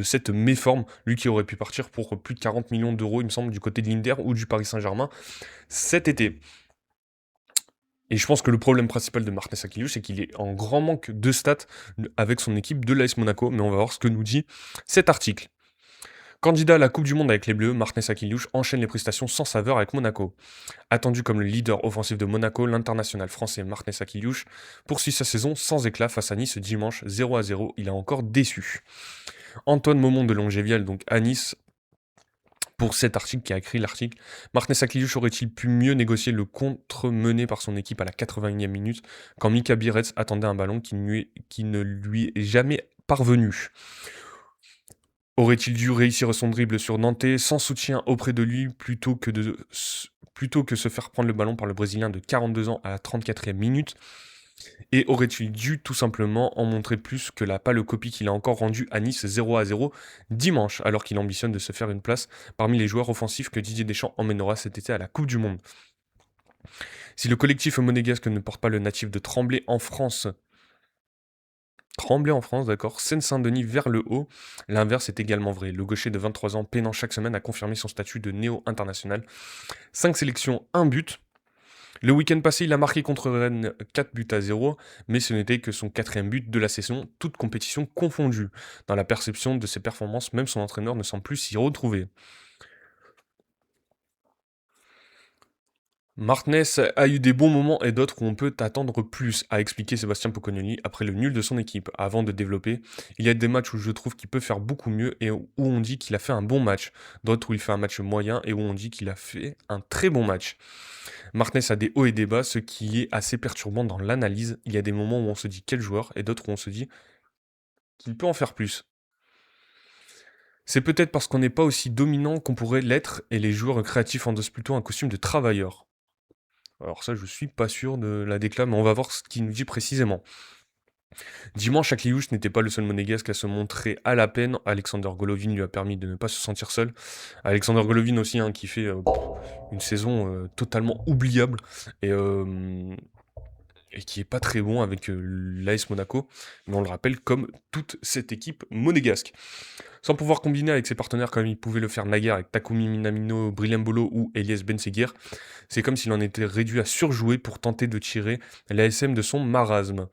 S1: cette méforme. Lui qui aurait pu partir pour plus de 40 millions d'euros, il me semble, du côté de l'Inter ou du Paris Saint-Germain cet été. Et je pense que le problème principal de Marnes Akliouche, c'est qu'il est en grand manque de stats avec son équipe de l'AS Monaco. Mais on va voir ce que nous dit cet article. Candidat à la Coupe du Monde avec les Bleus, Martinez Akiliouche enchaîne les prestations sans saveur avec Monaco. Attendu comme le leader offensif de Monaco, l'international français Martinez Akiliouche poursuit sa saison sans éclat face à Nice dimanche 0-0. Il a encore déçu. Antoine Maumont de Longévial, donc à Nice, pour cet article qui a écrit l'article. Martinez Akiliouche aurait-il pu mieux négocier le contre mené par son équipe à la 81e minute quand Mika Biretz attendait un ballon qui ne lui est jamais parvenu? Aurait-il dû réussir son dribble sur Nantais sans soutien auprès de lui plutôt que se faire prendre le ballon par le Brésilien de 42 ans à la 34e minute? Et aurait-il dû tout simplement en montrer plus que la pâle copie qu'il a encore rendue à Nice 0-0 dimanche, alors qu'il ambitionne de se faire une place parmi les joueurs offensifs que Didier Deschamps emmènera cet été à la Coupe du Monde? Si le collectif monégasque ne porte pas le natif de Tremblay en France, d'accord, Seine-Saint-Denis vers le haut, l'inverse est également vrai. Le gaucher de 23 ans peinant chaque semaine à confirmer son statut de néo-international. 5 sélections, 1 but. Le week-end passé, il a marqué contre Rennes 4-0, mais ce n'était que son 4e but de la saison, toute compétition confondue. Dans la perception de ses performances, même son entraîneur ne semble plus s'y retrouver. Martinez a eu des bons moments et d'autres où on peut attendre plus, a expliqué Sébastien Pocognoni après le nul de son équipe. Avant de développer, il y a des matchs où je trouve qu'il peut faire beaucoup mieux et où on dit qu'il a fait un bon match. D'autres où il fait un match moyen et où on dit qu'il a fait un très bon match. Martinez a des hauts et des bas, ce qui est assez perturbant dans l'analyse. Il y a des moments où on se dit quel joueur et d'autres où on se dit qu'il peut en faire plus. C'est peut-être parce qu'on n'est pas aussi dominant qu'on pourrait l'être et les joueurs créatifs endossent plutôt un costume de travailleur. Alors ça, je suis pas sûr de la déclame, mais on va voir ce qu'il nous dit précisément. Dimanche, Akliouche n'était pas le seul monégasque à se montrer à la peine. Alexander Golovin lui a permis de ne pas se sentir seul. Alexander Golovin aussi, hein, qui fait une saison totalement oubliable et qui est pas très bon avec l'AS Monaco, mais on le rappelle comme toute cette équipe monégasque. Sans pouvoir combiner avec ses partenaires comme il pouvait le faire naguère avec Takumi Minamino, Brilembolo ou Elias Benseguer, c'est comme s'il en était réduit à surjouer pour tenter de tirer l'ASM de son marasme.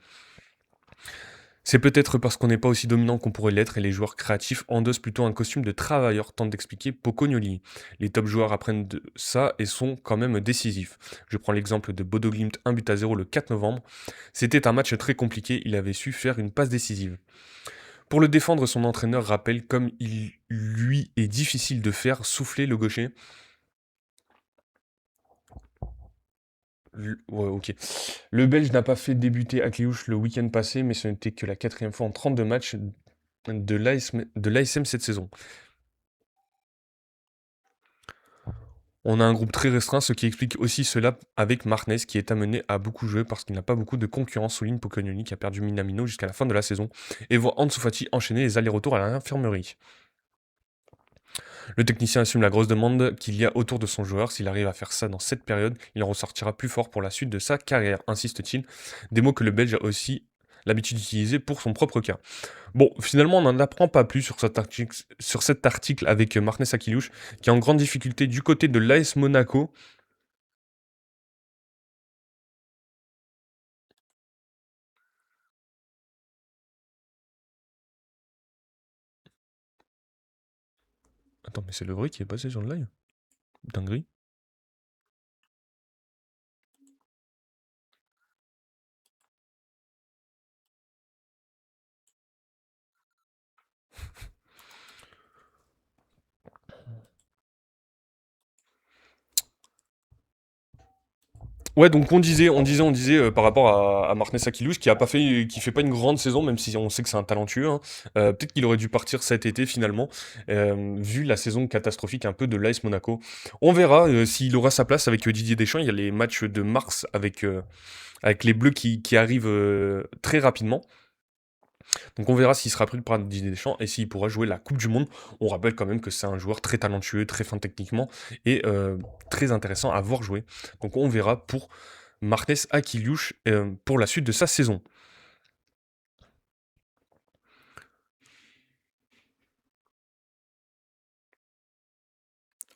S1: C'est peut-être parce qu'on n'est pas aussi dominant qu'on pourrait l'être et les joueurs créatifs endossent plutôt un costume de travailleur, tente d'expliquer Pocognoli. Les top joueurs apprennent de ça et sont quand même décisifs. Je prends l'exemple de Bodo Glimt 1-0 le 4 novembre. C'était un match très compliqué, il avait su faire une passe décisive. Pour le défendre, son entraîneur rappelle comme il lui est difficile de faire souffler le gaucher. Ouais, ok. Le Belge n'a pas fait débuter Akliouche le week-end passé, mais ce n'était que la 4e fois en 32 matchs de l'ASM cette saison. On a un groupe très restreint, ce qui explique aussi cela avec Martinez, qui est amené à beaucoup jouer parce qu'il n'a pas beaucoup de concurrence, souligne Pocognoni, qui a perdu Minamino jusqu'à la fin de la saison, et voit Ansu Fati enchaîner les allers-retours à l'infirmerie. Le technicien assume la grosse demande qu'il y a autour de son joueur. S'il arrive à faire ça dans cette période, il en ressortira plus fort pour la suite de sa carrière, insiste-t-il. Des mots que le Belge a aussi l'habitude d'utiliser pour son propre cas. Bon, finalement, on n'en apprend pas plus sur cet article avec Martinez Akiliouche, qui est en grande difficulté du côté de l'AS Monaco. Attends, mais c'est le vrai qui est passé sur le live? Dinguerie. Ouais, donc on disait par rapport à Martinez Akiliouche qui fait pas une grande saison, même si on sait que c'est un talentueux, hein. Peut-être qu'il aurait dû partir cet été finalement, vu la saison catastrophique un peu de l'AS Monaco. On verra s'il aura sa place avec Didier Deschamps. Il y a les matchs de mars avec les Bleus qui arrivent très rapidement. Donc on verra s'il sera pris par Didier Deschamps et s'il pourra jouer la Coupe du Monde. On rappelle quand même que c'est un joueur très talentueux, très fin techniquement et très intéressant à voir jouer. Donc on verra pour Martinez Akiliouche pour la suite de sa saison.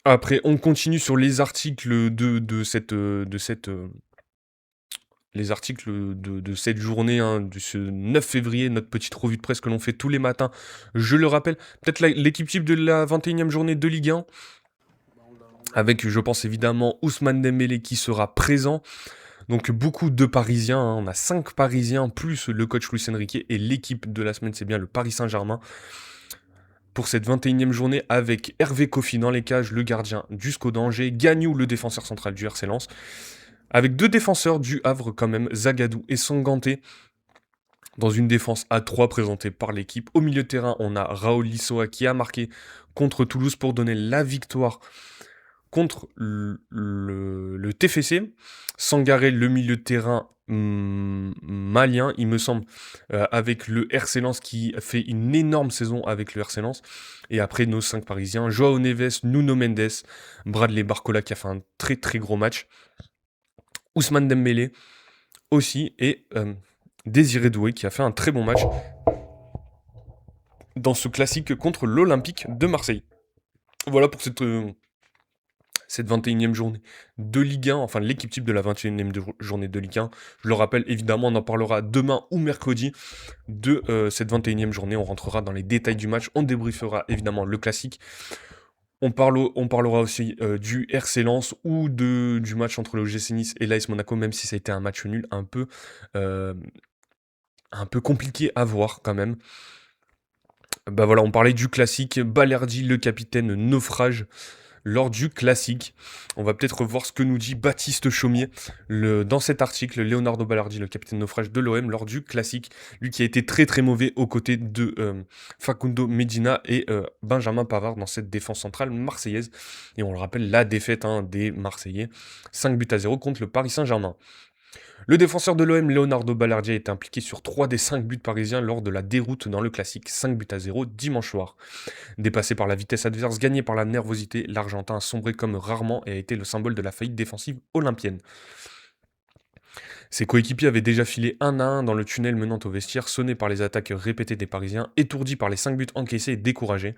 S1: Après, on continue sur les articles de cette les articles de cette journée, hein, de ce 9 février, notre petite revue de presse que l'on fait tous les matins. Je le rappelle, peut-être l'équipe type de la 21e journée de Ligue 1, avec, je pense évidemment, Ousmane Dembélé qui sera présent. Donc beaucoup de Parisiens, hein, on a 5 Parisiens, plus le coach Luis Enrique, et l'équipe de la semaine, c'est bien le Paris Saint-Germain. Pour cette 21e journée, avec Hervé Kofi dans les cages, le gardien du SCO d'Angers, Gagnou, le défenseur central du RC Lens, avec 2 défenseurs du Havre quand même, Zagadou et Sanganté, dans une défense à 3 présentée par l'équipe. Au milieu de terrain, on a Raoul Lissoa qui a marqué contre Toulouse pour donner la victoire contre le TFC. Sangaré, le milieu de terrain malien, il me semble, avec le RC Lens qui fait une énorme saison avec le RC Lens. Et après, nos 5 Parisiens, Joao Neves, Nuno Mendes, Bradley Barcola qui a fait un très très gros match, Ousmane Dembélé aussi, et Désiré Doué qui a fait un très bon match dans ce classique contre l'Olympique de Marseille. Voilà pour cette 21e journée de Ligue 1, enfin l'équipe type de la 21e journée de Ligue 1. Je le rappelle, évidemment, on en parlera demain ou mercredi de cette 21e journée. On rentrera dans les détails du match, on débriefera évidemment le classique. On parlera aussi du RC Lens ou du match entre le OGC Nice et l'AS Monaco, même si ça a été un match nul un peu compliqué à voir quand même. Bah voilà, on parlait du classique, Balerdi, le capitaine, naufrage lors du classique. On va peut-être revoir ce que nous dit Baptiste Chaumier dans cet article, Leonardo Balerdi, le capitaine naufrage de l'OM, lors du classique. Lui qui a été très très mauvais aux côtés de Facundo Medina et Benjamin Pavard dans cette défense centrale marseillaise. Et on le rappelle, la défaite des Marseillais, 5-0 contre le Paris Saint-Germain. Le défenseur de l'OM, Leonardo Balerdi, a été impliqué sur 3 des 5 buts parisiens lors de la déroute dans le classique, 5-0 dimanche soir. Dépassé par la vitesse adverse, gagné par la nervosité, l'Argentin a sombré comme rarement et a été le symbole de la faillite défensive olympienne. Ses coéquipiers avaient déjà filé 1-1 dans le tunnel menant au vestiaire, sonnés par les attaques répétées des Parisiens, étourdis par les 5 buts encaissés et découragés,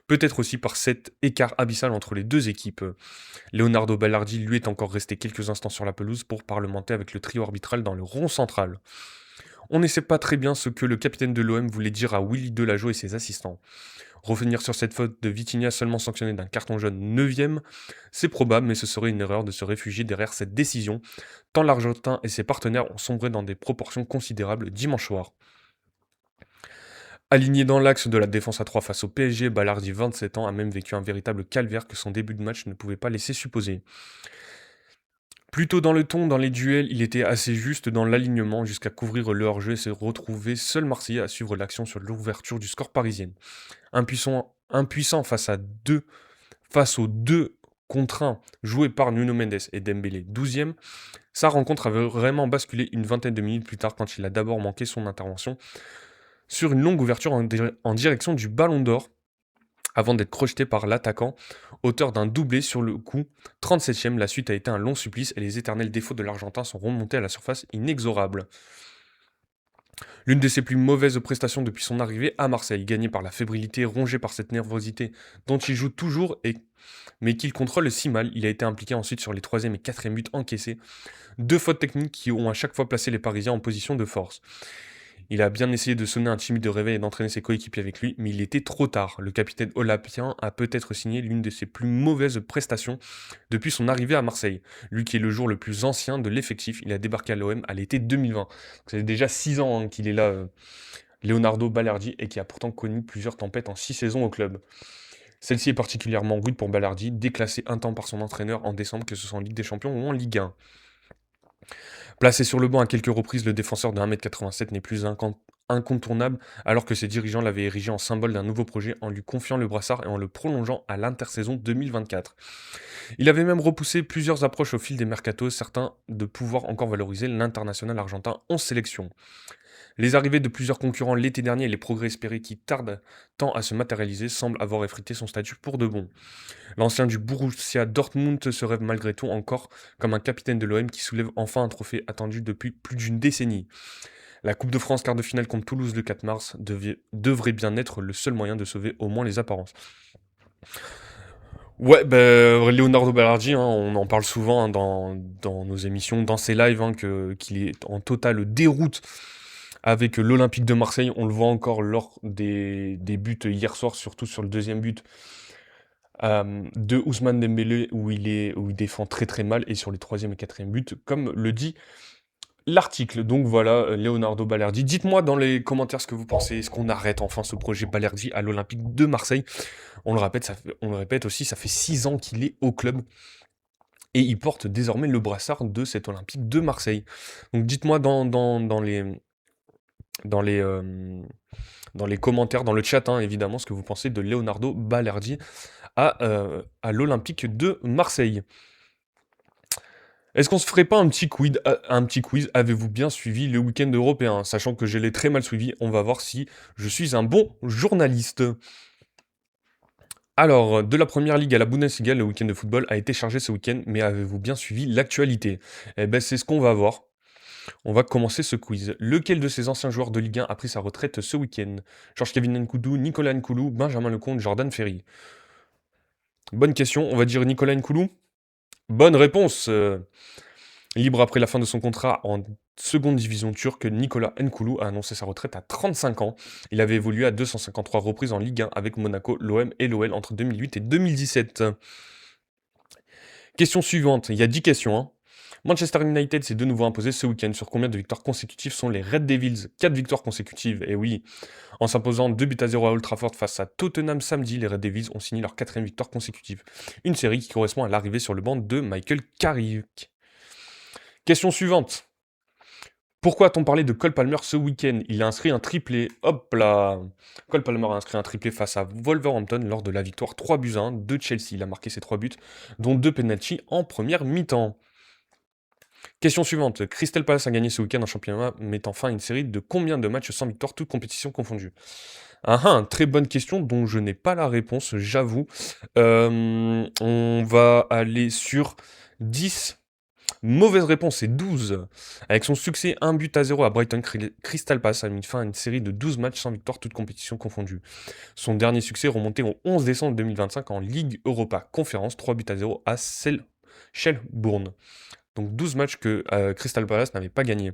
S1: peut-être aussi par cet écart abyssal entre les deux équipes. Leonardo Balerdi, lui, est encore resté quelques instants sur la pelouse pour parlementer avec le trio arbitral dans le rond central. On ne sait pas très bien ce que le capitaine de l'OM voulait dire à Willy Delageau et ses assistants. Revenir sur cette faute de Vitinha seulement sanctionnée d'un carton jaune 9e, c'est probable, mais ce serait une erreur de se réfugier derrière cette décision, tant l'Argentin et ses partenaires ont sombré dans des proportions considérables dimanche soir. Aligné dans l'axe de la défense à 3 face au PSG, Balerdi, 27 ans, a même vécu un véritable calvaire que son début de match ne pouvait pas laisser supposer. Plutôt dans le ton, dans les duels, il était assez juste dans l'alignement jusqu'à couvrir le hors-jeu et se retrouver seul Marseillais à suivre l'action sur l'ouverture du score parisienne. Impuissant face aux deux contre 1 joués par Nuno Mendes et Dembélé 12e, sa rencontre avait vraiment basculé une vingtaine de minutes plus tard quand il a d'abord manqué son intervention sur une longue ouverture en direction du Ballon d'Or, avant d'être crocheté par l'attaquant, auteur d'un doublé sur le coup. 37e, la suite a été un long supplice et les éternels défauts de l'Argentin sont remontés à la surface inexorables. L'une de ses plus mauvaises prestations depuis son arrivée à Marseille, gagnée par la fébrilité, rongée par cette nervosité dont il joue toujours mais qu'il contrôle si mal. Il a été impliqué ensuite sur les 3e et 4e buts encaissés, 2 fautes techniques qui ont à chaque fois placé les Parisiens en position de force. Il a bien essayé de sonner un timide réveil et d'entraîner ses coéquipiers avec lui, mais il était trop tard. Le capitaine olympien a peut-être signé l'une de ses plus mauvaises prestations depuis son arrivée à Marseille. Lui qui est le joueur le plus ancien de l'effectif, il a débarqué à l'OM à l'été 2020. Ça fait déjà 6 ans qu'il est là, Leonardo Balerdi, et qui a pourtant connu plusieurs tempêtes en 6 saisons au club. Celle-ci est particulièrement rude pour Balerdi, déclassé un temps par son entraîneur en décembre, que ce soit en Ligue des Champions ou en Ligue 1. Placé sur le banc à quelques reprises, le défenseur de 1m87 n'est plus incontournable, alors que ses dirigeants l'avaient érigé en symbole d'un nouveau projet en lui confiant le brassard et en le prolongeant à l'intersaison 2024. Il avait même repoussé plusieurs approches au fil des mercatos, certains de pouvoir encore valoriser l'international argentin en sélection. Les arrivées de plusieurs concurrents l'été dernier et les progrès espérés qui tardent tant à se matérialiser semblent avoir effrité son statut pour de bon. L'ancien du Borussia Dortmund se rêve malgré tout encore comme un capitaine de l'OM qui soulève enfin un trophée attendu depuis plus d'une décennie. La Coupe de France quart de finale contre Toulouse le 4 mars devrait bien être le seul moyen de sauver au moins les apparences. Ouais, Leonardo Ballardi, hein, on en parle souvent hein, dans nos émissions, dans ses lives, hein, qu'il est en totale déroute avec l'Olympique de Marseille. On le voit encore lors des buts hier soir, surtout sur le deuxième but de Ousmane Dembélé, où il défend très très mal, et sur les troisième et quatrième buts, comme le dit l'article. Donc voilà, Leonardo Balerdi. Dites-moi dans les commentaires ce que vous pensez. Est-ce qu'on arrête enfin ce projet Balerdi à l'Olympique de Marseille? On le répète aussi, ça fait 6 ans qu'il est au club et il porte désormais le brassard de cet Olympique de Marseille. Donc dites-moi dans les, euh, dans les commentaires, dans le chat hein, évidemment, ce que vous pensez de Leonardo Balerdi à l'Olympique de Marseille. Est-ce qu'on se ferait pas un petit quiz? Avez-vous bien suivi le week-end européen? Sachant que je l'ai très mal suivi, on va voir si je suis un bon journaliste. Alors, de la première ligue à la Bundesliga, le week-end de football a été chargé ce week-end, mais avez-vous bien suivi l'actualité? Eh ben, c'est ce qu'on va voir. On va commencer ce quiz. Lequel de ces anciens joueurs de Ligue 1 a pris sa retraite ce week-end? Georges Kevin Nkoudou, Nicolas Nkoulou, Benjamin Lecomte, Jordan Ferry. Bonne question, on va dire Nicolas Nkoulou? Bonne réponse. Libre après la fin de son contrat en seconde division turque, Nicolas Nkoulou a annoncé sa retraite à 35 ans. Il avait évolué à 253 reprises en Ligue 1 avec Monaco, l'OM et l'OL entre 2008 et 2017. Question suivante, il y a 10 questions. Hein. Manchester United s'est de nouveau imposé ce week-end. Sur combien de victoires consécutives sont les Red Devils? 4 victoires consécutives, et oui. En s'imposant 2-0 à Old Trafford face à Tottenham samedi, les Red Devils ont signé leur 4ème victoire consécutive. Une série qui correspond à l'arrivée sur le banc de Michael Carrick. Question suivante. Pourquoi a-t-on parlé de Cole Palmer ce week-end? Il a inscrit un triplé. Hop là! Cole Palmer a inscrit un triplé face à Wolverhampton lors de la victoire 3-1 de Chelsea. Il a marqué ses 3 buts, dont 2 penalties en première mi-temps. Question suivante. Crystal Palace a gagné ce week-end en championnat, mettant fin à une série de combien de matchs sans victoire, toutes compétitions confondues? Très bonne question dont je n'ai pas la réponse, j'avoue. On va aller sur 10. Mauvaise réponse, c'est 12. Avec son succès 1-0 à Brighton, Crystal Palace a mis fin à une série de 12 matchs sans victoire, toutes compétitions confondues. Son dernier succès remontait au 11 décembre 2025 en Ligue Europa Conférence, 3-0 à Shelbourne. Donc 12 matchs que Crystal Palace n'avait pas gagné.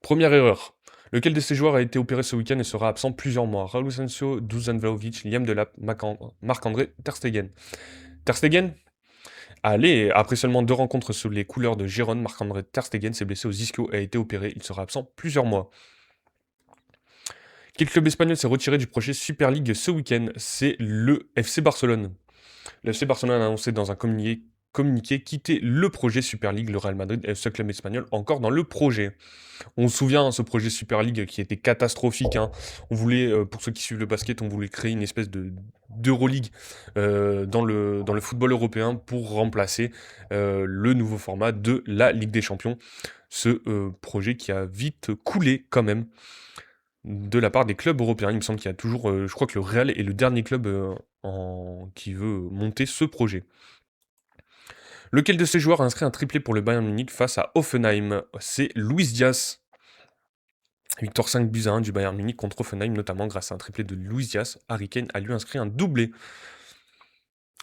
S1: Première erreur. Lequel de ces joueurs a été opéré ce week-end et sera absent plusieurs mois? Raúl Sancho, Dusan Vlahovic, Liam Delap, Marc-André Ter Stegen. Ter Stegen? Allez, après seulement 2 rencontres sous les couleurs de Gérone, Marc-André Ter Stegen s'est blessé aux ischio et a été opéré. Il sera absent plusieurs mois. Quel club espagnol s'est retiré du projet Super League ce week-end? C'est le FC Barcelone. Le FC Barcelone a annoncé dans un communiqué quitter le projet Super League. Le Real Madrid est le seul club espagnol encore dans le projet. On se souvient, ce projet Super League qui était catastrophique. Hein. On voulait, pour ceux qui suivent le basket, on voulait créer une espèce d'Euroleague dans le football européen pour remplacer le nouveau format de la Ligue des Champions. Ce projet qui a vite coulé quand même de la part des clubs européens. Il me semble qu'il y a toujours, je crois que le Real est le dernier club qui veut monter ce projet. Lequel de ces joueurs a inscrit un triplé pour le Bayern Munich face à Hoffenheim? C'est Luis Diaz. Victoire 5-1 du Bayern Munich contre Hoffenheim, notamment grâce à un triplé de Luis Diaz. Harry Kane a lui inscrit un doublé.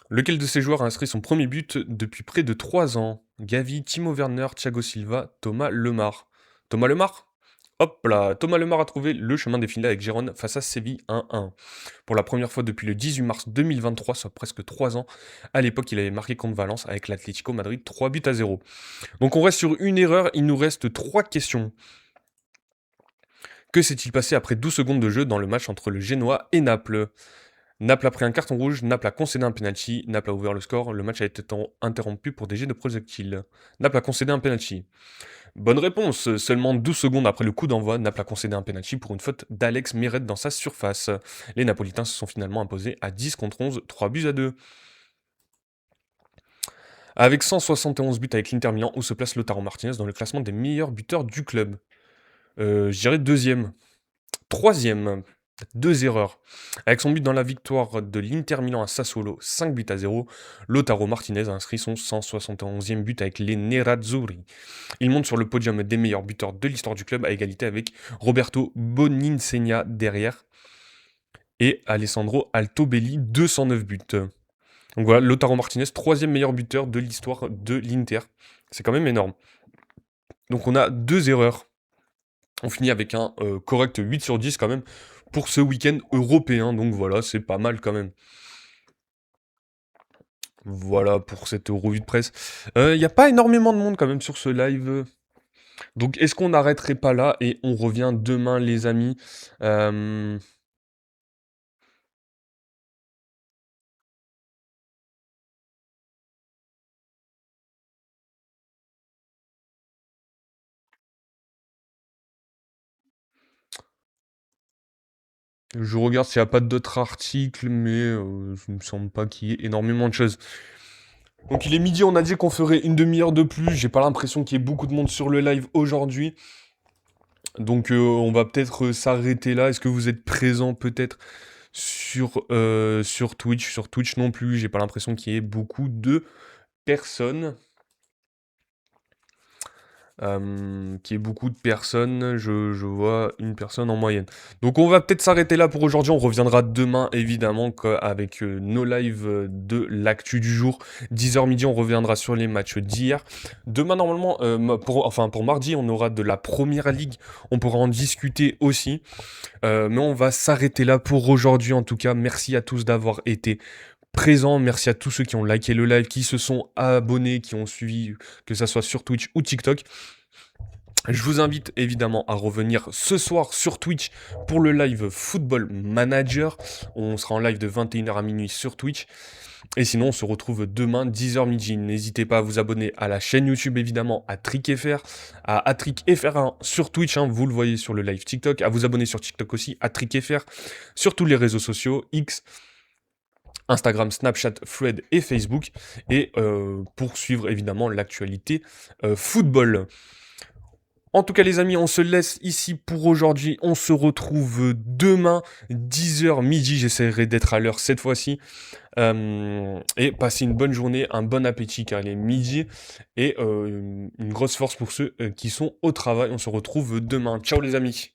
S1: Lequel de ces joueurs a inscrit son premier but depuis près de 3 ans? Gavi, Timo Werner, Thiago Silva, Thomas Lemar. Thomas Lemar? Hop là, Thomas Lemar a trouvé le chemin défilé avec Gérone face à Séville 1-1. Pour la première fois depuis le 18 mars 2023, soit presque 3 ans, à l'époque il avait marqué contre Valence avec l'Atlético Madrid 3-0. Donc on reste sur une erreur, il nous reste 3 questions. Que s'est-il passé après 12 secondes de jeu dans le match entre le Genoa et Naples? Naples a pris un carton rouge, Naples a concédé un penalty, Naples a ouvert le score, le match a été interrompu pour des jets de projectiles. Naples a concédé un penalty. Bonne réponse, seulement 12 secondes après le coup d'envoi, Naples a concédé un penalty pour une faute d'Alex Meret dans sa surface. Les Napolitains se sont finalement imposés à 10 contre 11, 3-2. Avec 171 buts avec l'Inter Milan, où se place Lautaro Martinez dans le classement des meilleurs buteurs du club? Je dirais deuxième. Troisième. 2 erreurs. Avec son but dans la victoire de l'Inter Milan à Sassuolo, 5-0, Lautaro Martinez a inscrit son 171e but avec les Nerazzurri. Il monte sur le podium des meilleurs buteurs de l'histoire du club à égalité avec Roberto Boninsegna derrière et Alessandro Altobelli, 209 buts. Donc voilà, Lautaro Martinez, troisième meilleur buteur de l'histoire de l'Inter. C'est quand même énorme. Donc on a 2 erreurs. On finit avec un correct 8 sur 10 quand même pour ce week-end européen. Donc voilà, c'est pas mal quand même. Voilà pour cette revue de presse. Il n'y a pas énormément de monde quand même sur ce live. Donc est-ce qu'on n'arrêterait pas là et on revient demain les amis. Euh, je regarde s'il n'y a pas d'autres articles, mais il me semble pas qu'il y ait énormément de choses. Donc il est midi, on a dit qu'on ferait une demi-heure de plus. J'ai pas l'impression qu'il y ait beaucoup de monde sur le live aujourd'hui. Donc on va peut-être s'arrêter là. Est-ce que vous êtes présent peut-être sur Twitch? Sur Twitch non plus, j'ai pas l'impression qu'il y ait beaucoup de personnes. Qui est beaucoup de personnes, je vois une personne en moyenne. Donc on va peut-être s'arrêter là pour aujourd'hui, on reviendra demain évidemment avec nos lives de l'actu du jour. 10h midi, on reviendra sur les matchs d'hier. Demain normalement, pour mardi, on aura de la Première Ligue, on pourra en discuter aussi. Mais on va s'arrêter là pour aujourd'hui en tout cas. Merci à tous d'avoir été présents, merci à tous ceux qui ont liké le live, qui se sont abonnés, qui ont suivi, que ça soit sur Twitch ou TikTok. Je vous invite évidemment à revenir ce soir sur Twitch pour le live Football Manager. On sera en live de 21h à minuit sur Twitch. Et sinon, on se retrouve demain 10h midi. N'hésitez pas à vous abonner à la chaîne YouTube évidemment, à TrickFR, à TrickFR1 sur Twitch, vous le voyez sur le live TikTok, à vous abonner sur TikTok aussi, à TrickFR, sur tous les réseaux sociaux, X, Instagram, Snapchat, Thread et Facebook, et pour suivre évidemment l'actualité football. En tout cas les amis, on se laisse ici pour aujourd'hui, on se retrouve demain, 10h midi, j'essaierai d'être à l'heure cette fois-ci, et passez une bonne journée, un bon appétit car il est midi, et une grosse force pour ceux qui sont au travail, on se retrouve demain. Ciao les amis.